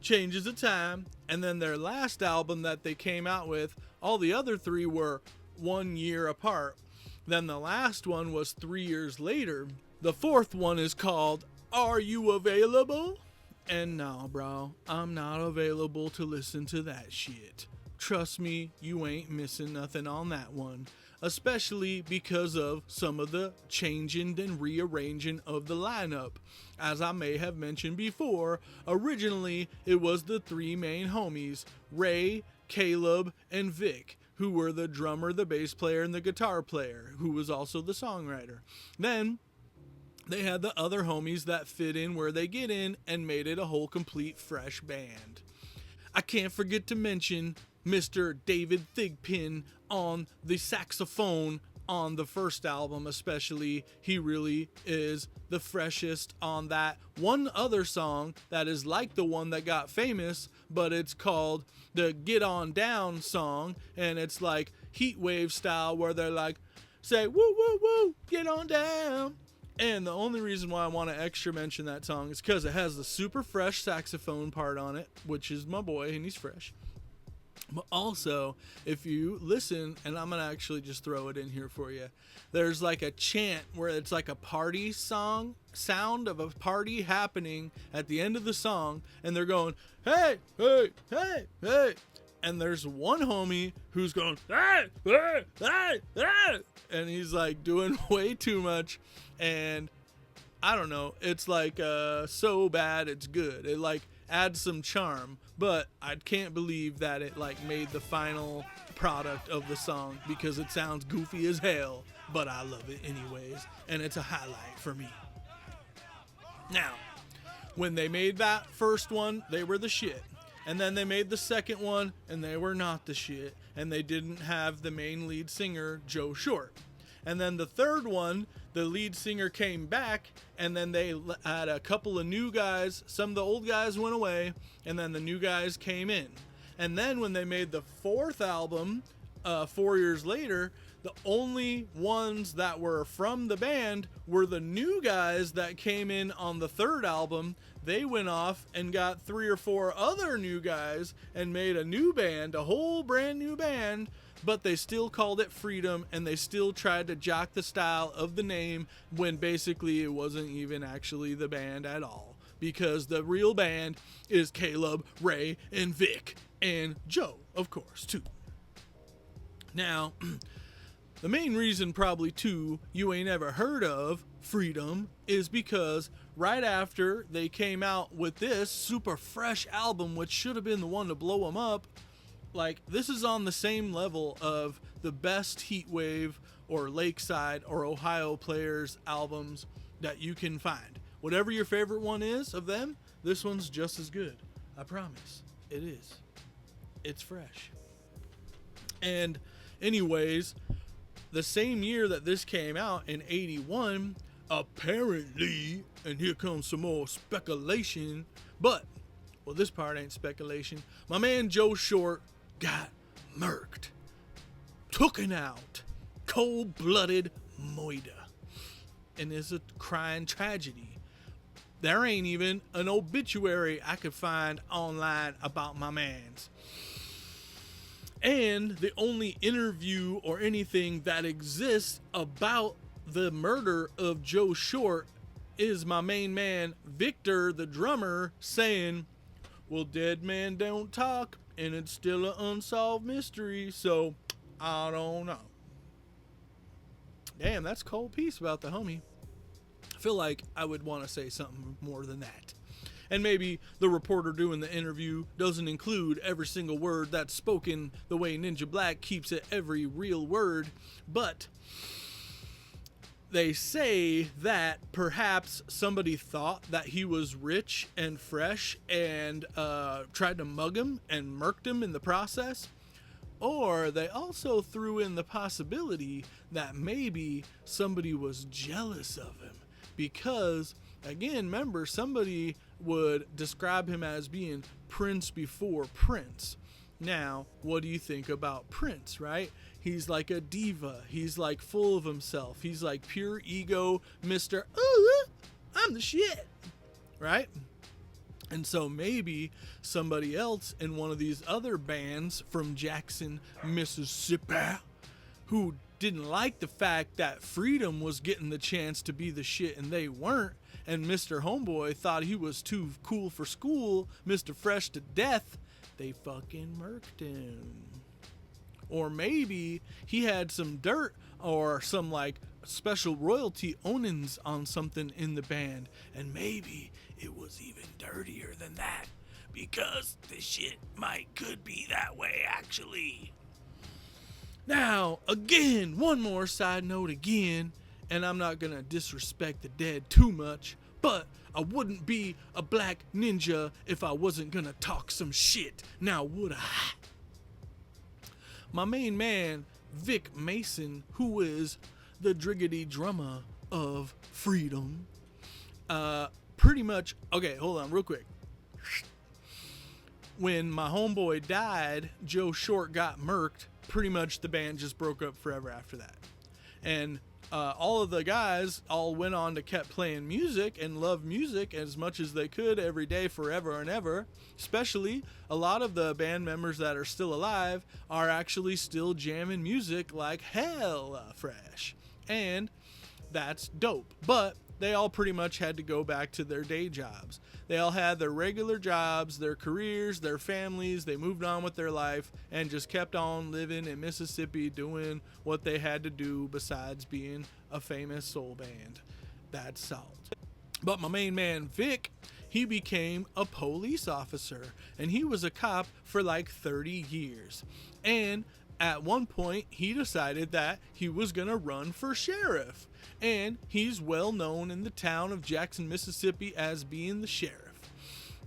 Changes of Time, and then their last album that they came out with, all the other three were 1 year apart. Then the last one was 3 years later. The fourth one is called Are You Available? And no, bro, I'm not available to listen to that shit. Trust me, you ain't missing nothing on that one. Especially because of some of the changing and rearranging of the lineup. As I may have mentioned before, originally it was the three main homies, Ray, Caleb, and Vic, who were the drummer, the bass player, and the guitar player, who was also the songwriter. Then they had the other homies that fit in where they get in and made it a whole complete fresh band. I can't forget to mention Mr. David Thigpen on the saxophone on the first album especially. He really is the freshest on that one other song that is like the one that got famous, but it's called the Get On Down song, and it's like heat wave style where they're like, say woo woo woo, get on down. And the only reason why I want to extra mention that song is because it has the super fresh saxophone part on it, which is my boy, and he's fresh. But also, if you listen, and I'm going to actually just throw it in here for you, there's like a chant where it's like a party song, sound of a party happening at the end of the song, and they're going, hey, hey, hey, hey. And there's one homie who's going, hey, hey, hey, hey. And he's like doing way too much. And I don't know, it's like so bad it's good. It like adds some charm, but I can't believe that it like made the final product of the song because it sounds goofy as hell, but I love it anyways, and it's a highlight for me. Now, when they made that first one, they were the shit. And then they made the second one, and they were not the shit, and they didn't have the main lead singer, Joe Short. And then the third one, the lead singer came back, and then they had a couple of new guys. Some of the old guys went away, and then the new guys came in. And then when they made the fourth album, 4 years later, the only ones that were from the band were the new guys that came in on the third album. They went off and got 3 or 4 other new guys and made a new band, a whole brand new band, but they still called it Freedom, and they still tried to jock the style of the name when basically it wasn't even actually the band at all, because the real band is Caleb, Ray, and Vic, and Joe, of course, too. Now, the main reason probably too you ain't ever heard of Freedom is because right after they came out with this super fresh album, which should have been the one to blow them up, like this is on the same level of the best Heatwave or Lakeside or Ohio Players albums that you can find. Whatever your favorite one is of them, this one's just as good. I promise. It is. It's fresh. And anyways, the same year that this came out in 81, apparently, and here comes some more speculation, but, well, this part ain't speculation, my man Joe Short got murked, tooken out, cold-blooded murder, and it's a crying tragedy. There ain't even an obituary I could find online about my man's. And the only interview or anything that exists about the murder of Joe Short is my main man, Victor, the drummer, saying, well, dead man don't talk, and it's still an unsolved mystery, so I don't know. Damn, that's a cold piece about the homie. I feel like I would want to say something more than that. And maybe the reporter doing the interview doesn't include every single word that's spoken the way Ninja Black keeps it every real word, but they say that perhaps somebody thought that he was rich and fresh and tried to mug him and murked him in the process. Or they also threw in the possibility that maybe somebody was jealous of him because, again, remember, somebody would describe him as being Prince before Prince. Now, what do you think about Prince, right? He's like a diva. He's like full of himself. He's like pure ego, Mr. Ooh, I'm the shit, right? And so maybe somebody else in one of these other bands from Jackson, Mississippi, who didn't like the fact that Freedom was getting the chance to be the shit and they weren't, and Mr. Homeboy thought he was too cool for school, Mr. Fresh to death, they fucking murked him. Or maybe he had some dirt or some like special royalty ownings on something in the band, and maybe it was even dirtier than that, because the shit could be that way actually. Now, again, one more side note again, and I'm not gonna disrespect the dead too much, but I wouldn't be a black ninja if I wasn't gonna talk some shit, now would I? My main man, Vic Mason, who is the driggity drummer of Freedom, pretty much, okay, hold on real quick. When my homeboy died, Joe Short got murked, pretty much the band just broke up forever after that. And all of the guys all went on to kept playing music and loved music as much as they could every day forever and ever. Especially a lot of the band members that are still alive are actually still jamming music like hell fresh. And that's dope. But they all pretty much had to go back to their day jobs. They all had their regular jobs, their careers, their families. They moved on with their life and just kept on living in Mississippi doing what they had to do besides being a famous soul band. That's salt. But my main man, Vic, he became a police officer, and he was a cop for like 30 years. And at one point, he decided that he was going to run for sheriff. And he's well known in the town of Jackson, Mississippi as being the sheriff.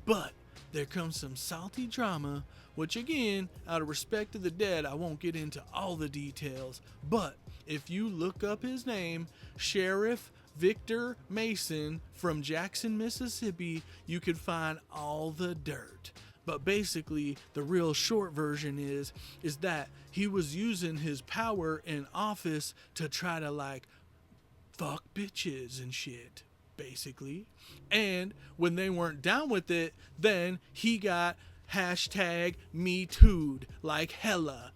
But there comes some salty drama, which again, out of respect to the dead, I won't get into all the details. But if you look up his name, Sheriff Victor Mason from Jackson, Mississippi, you can find all the dirt. But basically, the real short version is that he was using his power in office to try to like fuck bitches and shit, basically. And when they weren't down with it, then he got hashtag Me Too'd like hella.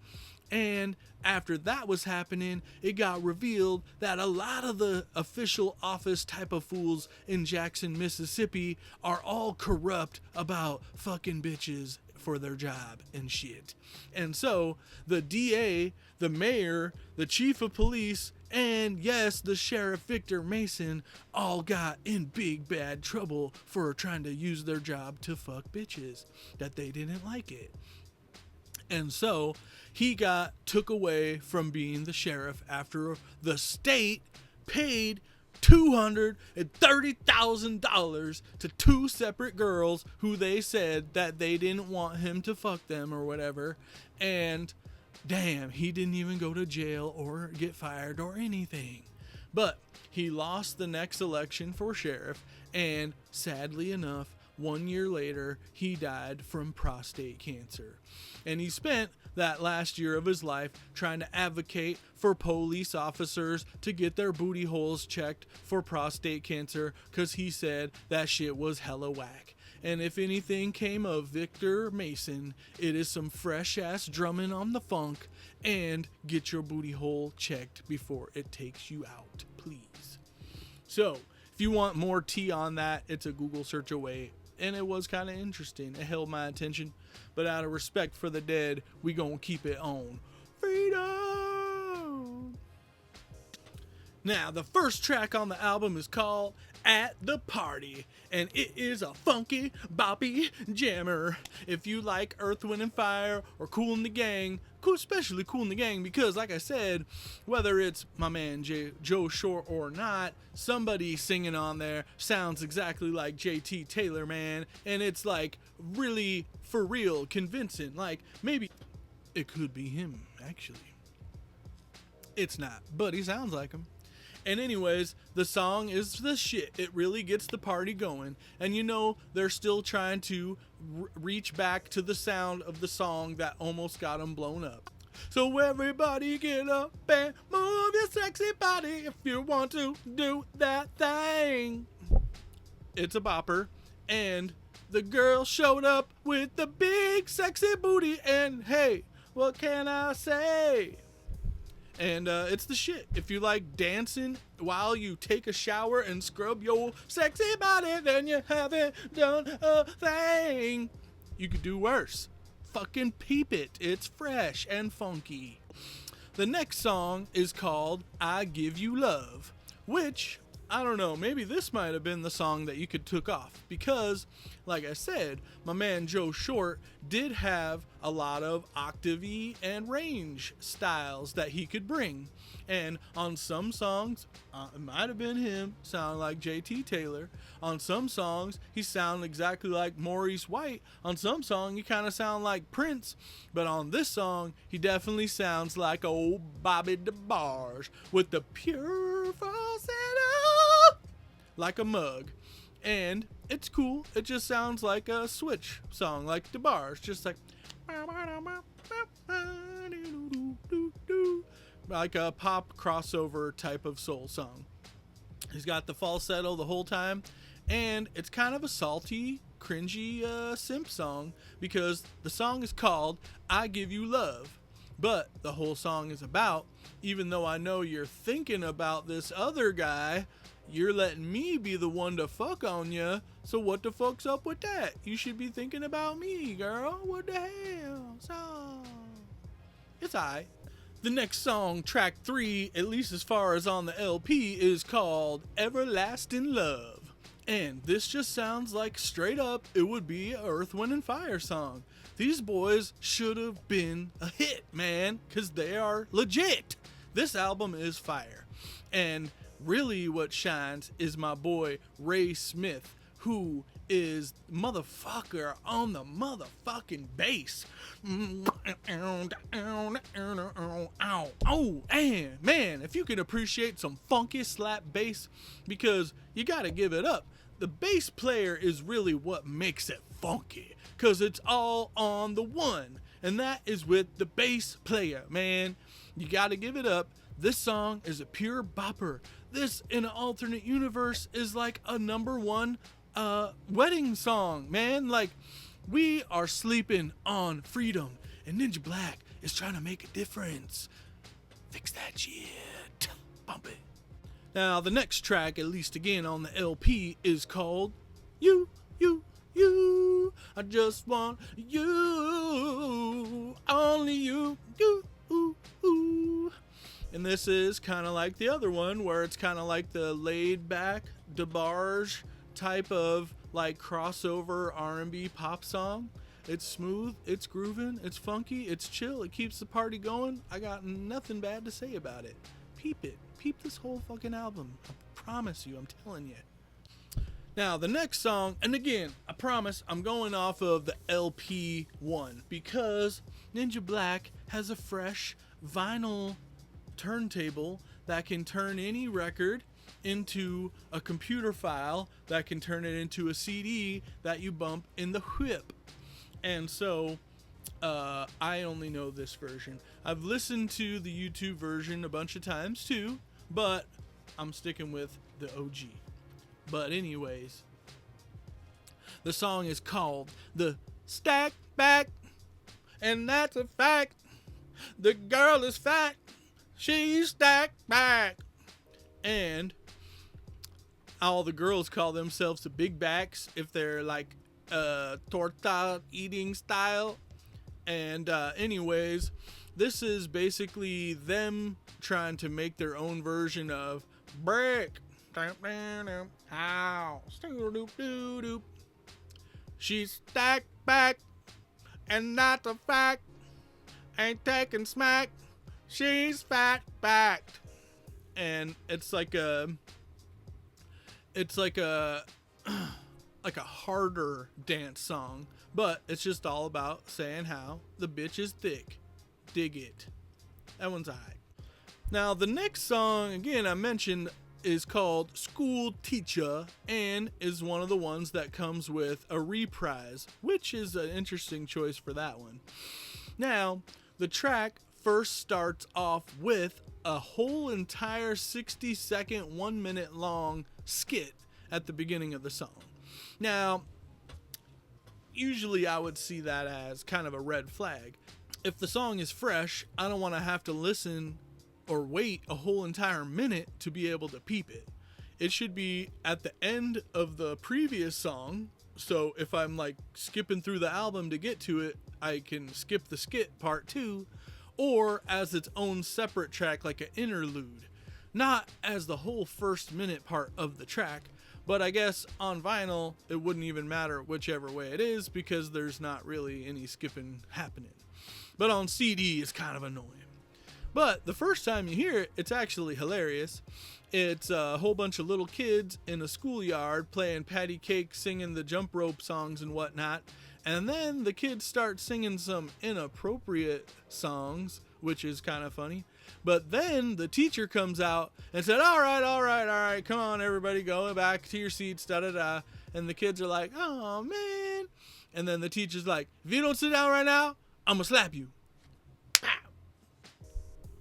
And after that was happening, it got revealed that a lot of the official office type of fools in Jackson, Mississippi are all corrupt about fucking bitches for their job and shit. And so the DA, the mayor, the chief of police, and yes, the sheriff Victor Mason all got in big bad trouble for trying to use their job to fuck bitches that they didn't like it. And so he got took away from being the sheriff after the state paid $230,000 to two separate girls who they said that they didn't want him to fuck them or whatever. And damn, he didn't even go to jail or get fired or anything. But he lost the next election for sheriff, and sadly enough, 1 year later, he died from prostate cancer. And he spent that last year of his life trying to advocate for police officers to get their booty holes checked for prostate cancer, because he said that shit was hella whack. And if anything came of Victor Mason, it is some fresh ass drumming on the funk and get your booty hole checked before it takes you out, please. So if you want more tea on that, it's a Google search away. And it was kind of interesting. It held my attention. But out of respect for the dead, we gonna keep it on Freedom. Now, the first track on the album is called At the Party, and it is a funky, boppy jammer. If you like Earth, Wind, and Fire or Kool and the Gang, especially Kool and the Gang, because like I said, whether it's my man Joe Short or not, somebody singing on there sounds exactly like JT Taylor, man, and it's like really for real convincing. Like maybe it could be him, actually. It's not, but he sounds like him. And anyways, the song is the shit. It really gets the party going. And you know, they're still trying to reach back to the sound of the song that almost got them blown up. So everybody get up and move your sexy body if you want to do that thing. It's a bopper. And The girl showed up with the big sexy booty, and hey, what can I say? And it's the shit. If you like dancing while you take a shower and scrub your sexy body, then you haven't done a thing. You could do worse. Fucking peep it. It's fresh and funky. The next song is called I Give You Love, which, I don't know, maybe this might have been the song that you could took off because, like I said, my man Joe Short did have a lot of octave and range styles that he could bring. And on some songs, it might have been him, sound like JT Taylor. On some songs, he sounded exactly like Maurice White. On some song, he kind of sound like Prince. But on this song, he definitely sounds like old Bobby DeBarge with the pure falsetto like a mug. And it's cool. It just sounds like a Switch song, like DeBarge, just like a pop crossover type of soul song. He's got the falsetto the whole time, and it's kind of a salty, cringy simp song because the song is called I Give You Love. But the whole song is about, even though I know you're thinking about this other guy, you're letting me be the one to fuck on ya. So what the fuck's up with that? You should be thinking about me, girl. What the hell? So it's alright. The next song, track 3, at least as far as on the LP, is called Everlasting Love. And this just sounds like straight up it would be an Earth, Wind, and Fire song. These boys should have been a hit, man, because they are legit. This album is fire. And really what shines is my boy Ray Smith, who is motherfucker on the motherfucking bass. Oh, and man, if you can appreciate some funky slap bass, because you gotta give it up. The bass player is really what makes it funky, because it's all on the one, and that is with the bass player, man. You gotta give it up. This song is a pure bopper. This, in an alternate universe, is like a #1 wedding song, man. Like, we are sleeping on freedom, and Ninja Black is trying to make a difference. Fix that shit. Bump it. Now, the next track, at least again on the LP, is called You. I just want you, only you. And this is kind of like the other one, where it's kind of like the laid-back DeBarge type of like crossover R&B pop song. It's smooth, it's grooving, it's funky, it's chill, it keeps the party going. I got nothing bad to say about it. Peep it. Peep this whole fucking album. I promise you, I'm telling you. Now, the next song, and again, I promise I'm going off of the LP one because Ninja Black has a fresh vinyl turntable that can turn any record into a computer file that can turn it into a CD that you bump in the whip. And so I only know this version. I've listened to the YouTube version a bunch of times too, but I'm sticking with the OG. But anyways, the song is called The Stack Back, and that's a fact. The girl is fat, she's stacked back. And all the girls call themselves the big backs if they're like torta eating style. And anyways, this is basically them trying to make their own version of brick. How? She's stacked back, and that's a fact. Ain't taking smack. She's fat backed. And it's like a harder dance song, but it's just all about saying how the bitch is thick. Dig it. That one's alright. Now, the next song, again, I mentioned, is called School Teacher and is one of the ones that comes with a reprise, which is an interesting choice for that one. Now, the track first starts off with a whole entire 60-second, 1 minute long skit at the beginning of the song. Now, usually I would see that as kind of a red flag. If the song is fresh, I don't want to have to listen or wait a whole entire minute to be able to peep it. It should be at the end of the previous song. So if I'm like skipping through the album to get to it, I can skip the skit part 2, or as its own separate track like an interlude. Not as the whole first minute part of the track, but I guess on vinyl it wouldn't even matter whichever way it is because there's not really any skipping happening. But on CD it's kind of annoying. But the first time you hear it, it's actually hilarious. It's a whole bunch of little kids in a schoolyard playing patty cake, singing the jump rope songs and whatnot. And then the kids start singing some inappropriate songs, which is kind of funny. But then the teacher comes out and said, all right, come on, everybody, go back to your seats, da-da-da. And the kids are like, oh, man. And then the teacher's like, if you don't sit down right now, I'm going to slap you.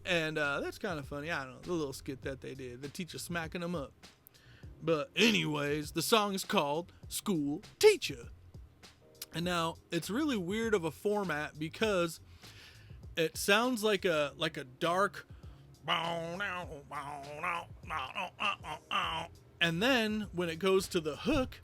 And that's kind of funny. I don't know, the little skit that they did. The teacher smacking them up. But anyways, the song is called School Teacher. And now, it's really weird of a format because it sounds like a dark... And then, when it goes to the hook,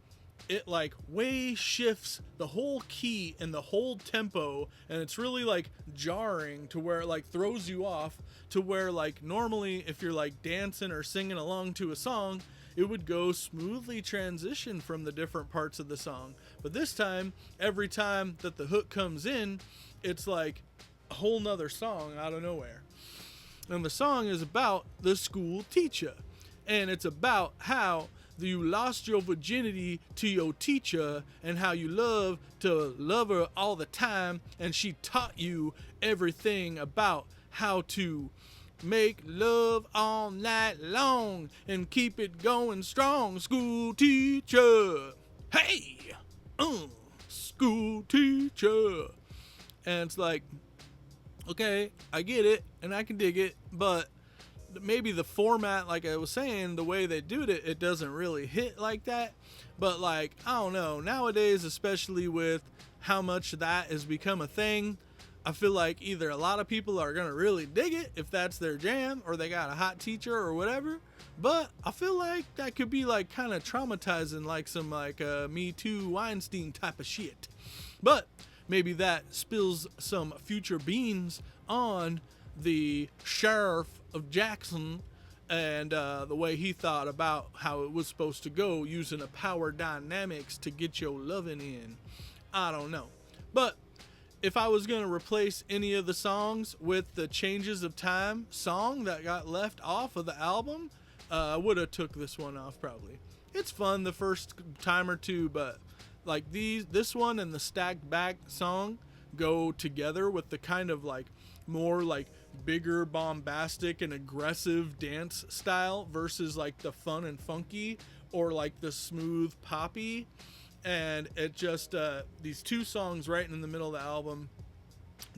it like way shifts the whole key and the whole tempo, and it's really like jarring to where it like throws you off, to where like normally if you're like dancing or singing along to a song, it would go smoothly transition from the different parts of the song. But this time, every time that the hook comes in, it's like a whole nother song out of nowhere. And the song is about the school teacher, and it's about how you lost your virginity to your teacher and how you love to love her all the time, and she taught you everything about how to make love all night long and keep it going strong. School teacher, hey, school teacher. And it's like, okay, I get it and I can dig it, but maybe the format, like I was saying, the way they do it, it doesn't really hit like that. But like, I don't know, nowadays, especially with how much that has become a thing, I feel like either a lot of people are gonna really dig it if that's their jam, or they got a hot teacher or whatever. But I feel like that could be like kind of traumatizing, like some like Me Too Weinstein type of shit. But maybe that spills some future beans on the sheriff of Jackson and the way he thought about how it was supposed to go, using a power dynamics to get your loving in. I don't know. But if I was going to replace any of the songs with the Changes of Time song that got left off of the album, I would have took this one off probably. It's fun the first time or two, but like this one and the Stacked Back song go together with the kind of like more like bigger, bombastic and aggressive dance style versus like the fun and funky or like the smooth poppy. And it just these two songs right in the middle of the album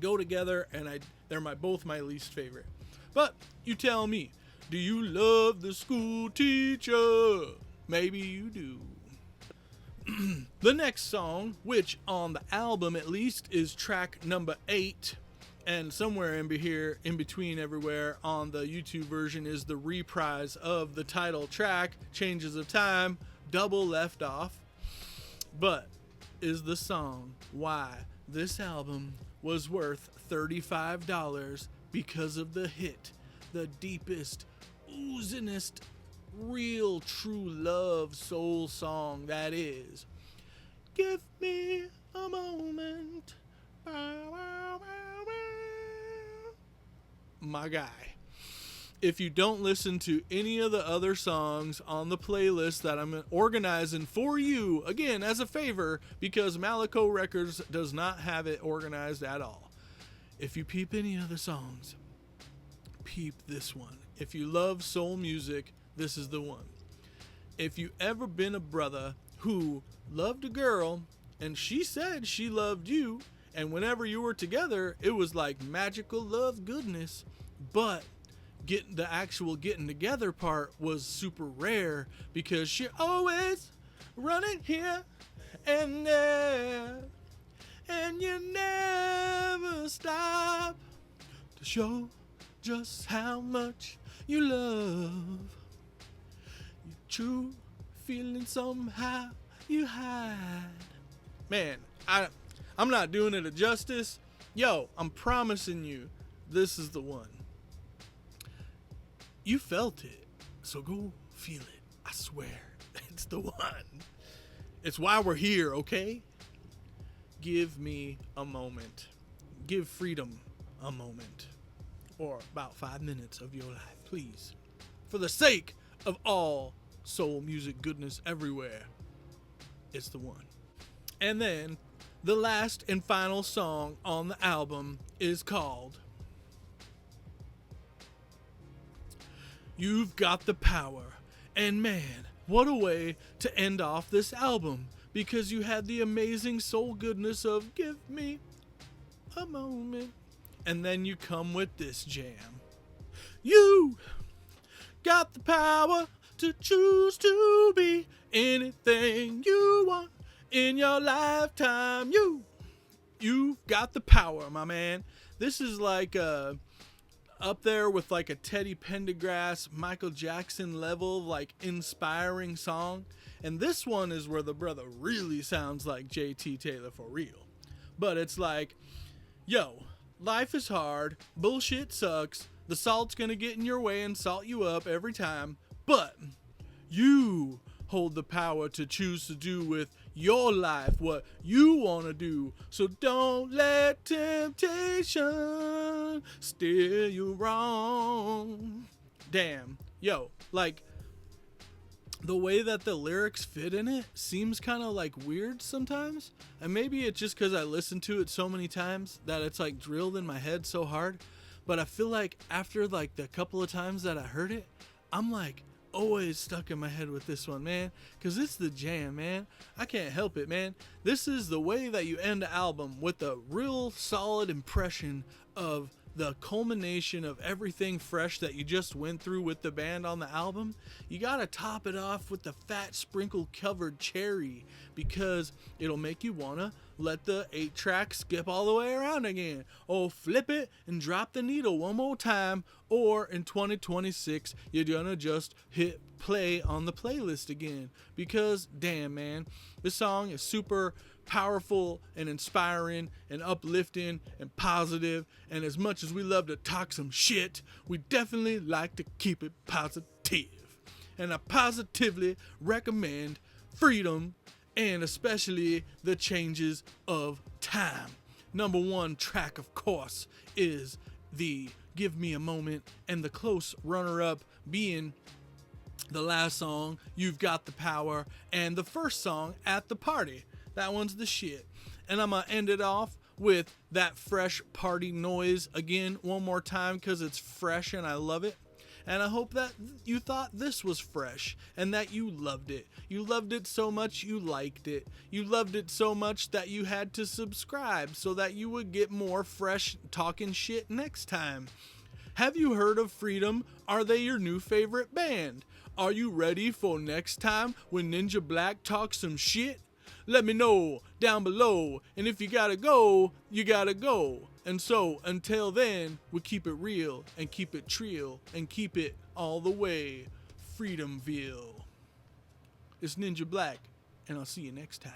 go together, and they're both my least favorite. But you tell me, do you love the school teacher? Maybe you do. The next song, which on the album at least is track number 8, and somewhere in here, in between everywhere on the YouTube version, is the reprise of the title track, Changes of Time, double left off. But is the song why this album was worth $35 because of the hit, the deepest, oozingest, real true love soul song that is Give Me a Moment. My guy. If you don't listen to any of the other songs on the playlist that I'm organizing for you, again, as a favor, because Malico Records does not have it organized at all. If you peep any other songs, peep this one. If you love soul music, this is the one. If you ever been a brother who loved a girl and she said she loved you, and whenever you were together, it was like magical love goodness, but the actual getting together part was super rare because she always running here and there. and you never stop to show just how much you love. Your true feeling somehow you hide. Man, I'm not doing it a justice. Yo, I'm promising you, this is the one. You felt it, so go feel it. I swear, it's the one. It's why we're here, okay? Give me a moment. Give freedom a moment. Or about 5 minutes of your life, please. For the sake of all soul music goodness everywhere, it's the one. And then, the last and final song on the album is called You've Got the Power. And man, what a way to end off this album, because you had the amazing soul goodness of Give Me a Moment. And then you come with this jam. You got the power to choose to be anything you want in your lifetime. You've got the power, my man. This is like up there with like a Teddy Pendergrass, Michael Jackson level, like inspiring song. And this one is where the brother really sounds like JT Taylor for real. But it's like, yo, life is hard, bullshit sucks, the salt's gonna get in your way and salt you up every time, but you hold the power to choose to do with your life what you want to do. So don't let temptation steer you wrong. Damn. Yo, like, the way that the lyrics fit in it seems kind of like weird sometimes. And maybe it's just because I listened to it so many times that it's like drilled in my head so hard. But I feel like after like the couple of times that I heard it, I'm like always stuck in my head with this one, man, because it's the jam, man. I can't help it, man. This is the way that you end the album, with a real solid impression of the culmination of everything fresh that you just went through with the band on the album. You gotta top it off with the fat sprinkle covered cherry, because it'll make you wanna let the 8-track skip all the way around again. Oh, flip it and drop the needle one more time. Or in 2026, you're gonna just hit play on the playlist again. Because, damn, man, this song is super powerful and inspiring and uplifting and positive. And as much as we love to talk some shit, we definitely like to keep it positive. And I positively recommend Freedom, and especially the Changes of Time. Number one track, of course, is the Give Me a Moment, and the close runner-up being the last song, You've Got the Power, and the first song, At the Party. That one's the shit. And I'm gonna end it off with that fresh party noise again one more time, because it's fresh and I love it. And I hope that you thought this was fresh and that you loved it. You loved it so much you liked it. You loved it so much that you had to subscribe so that you would get more fresh talking shit next time. Have you heard of Freedom? Are they your new favorite band? Are you ready for next time when Ninja Black talks some shit? Let me know down below. And if you gotta go, you gotta go. And so, until then, we keep it real and keep it trill and keep it all the way Freedomville. It's Ninja Black, and I'll see you next time.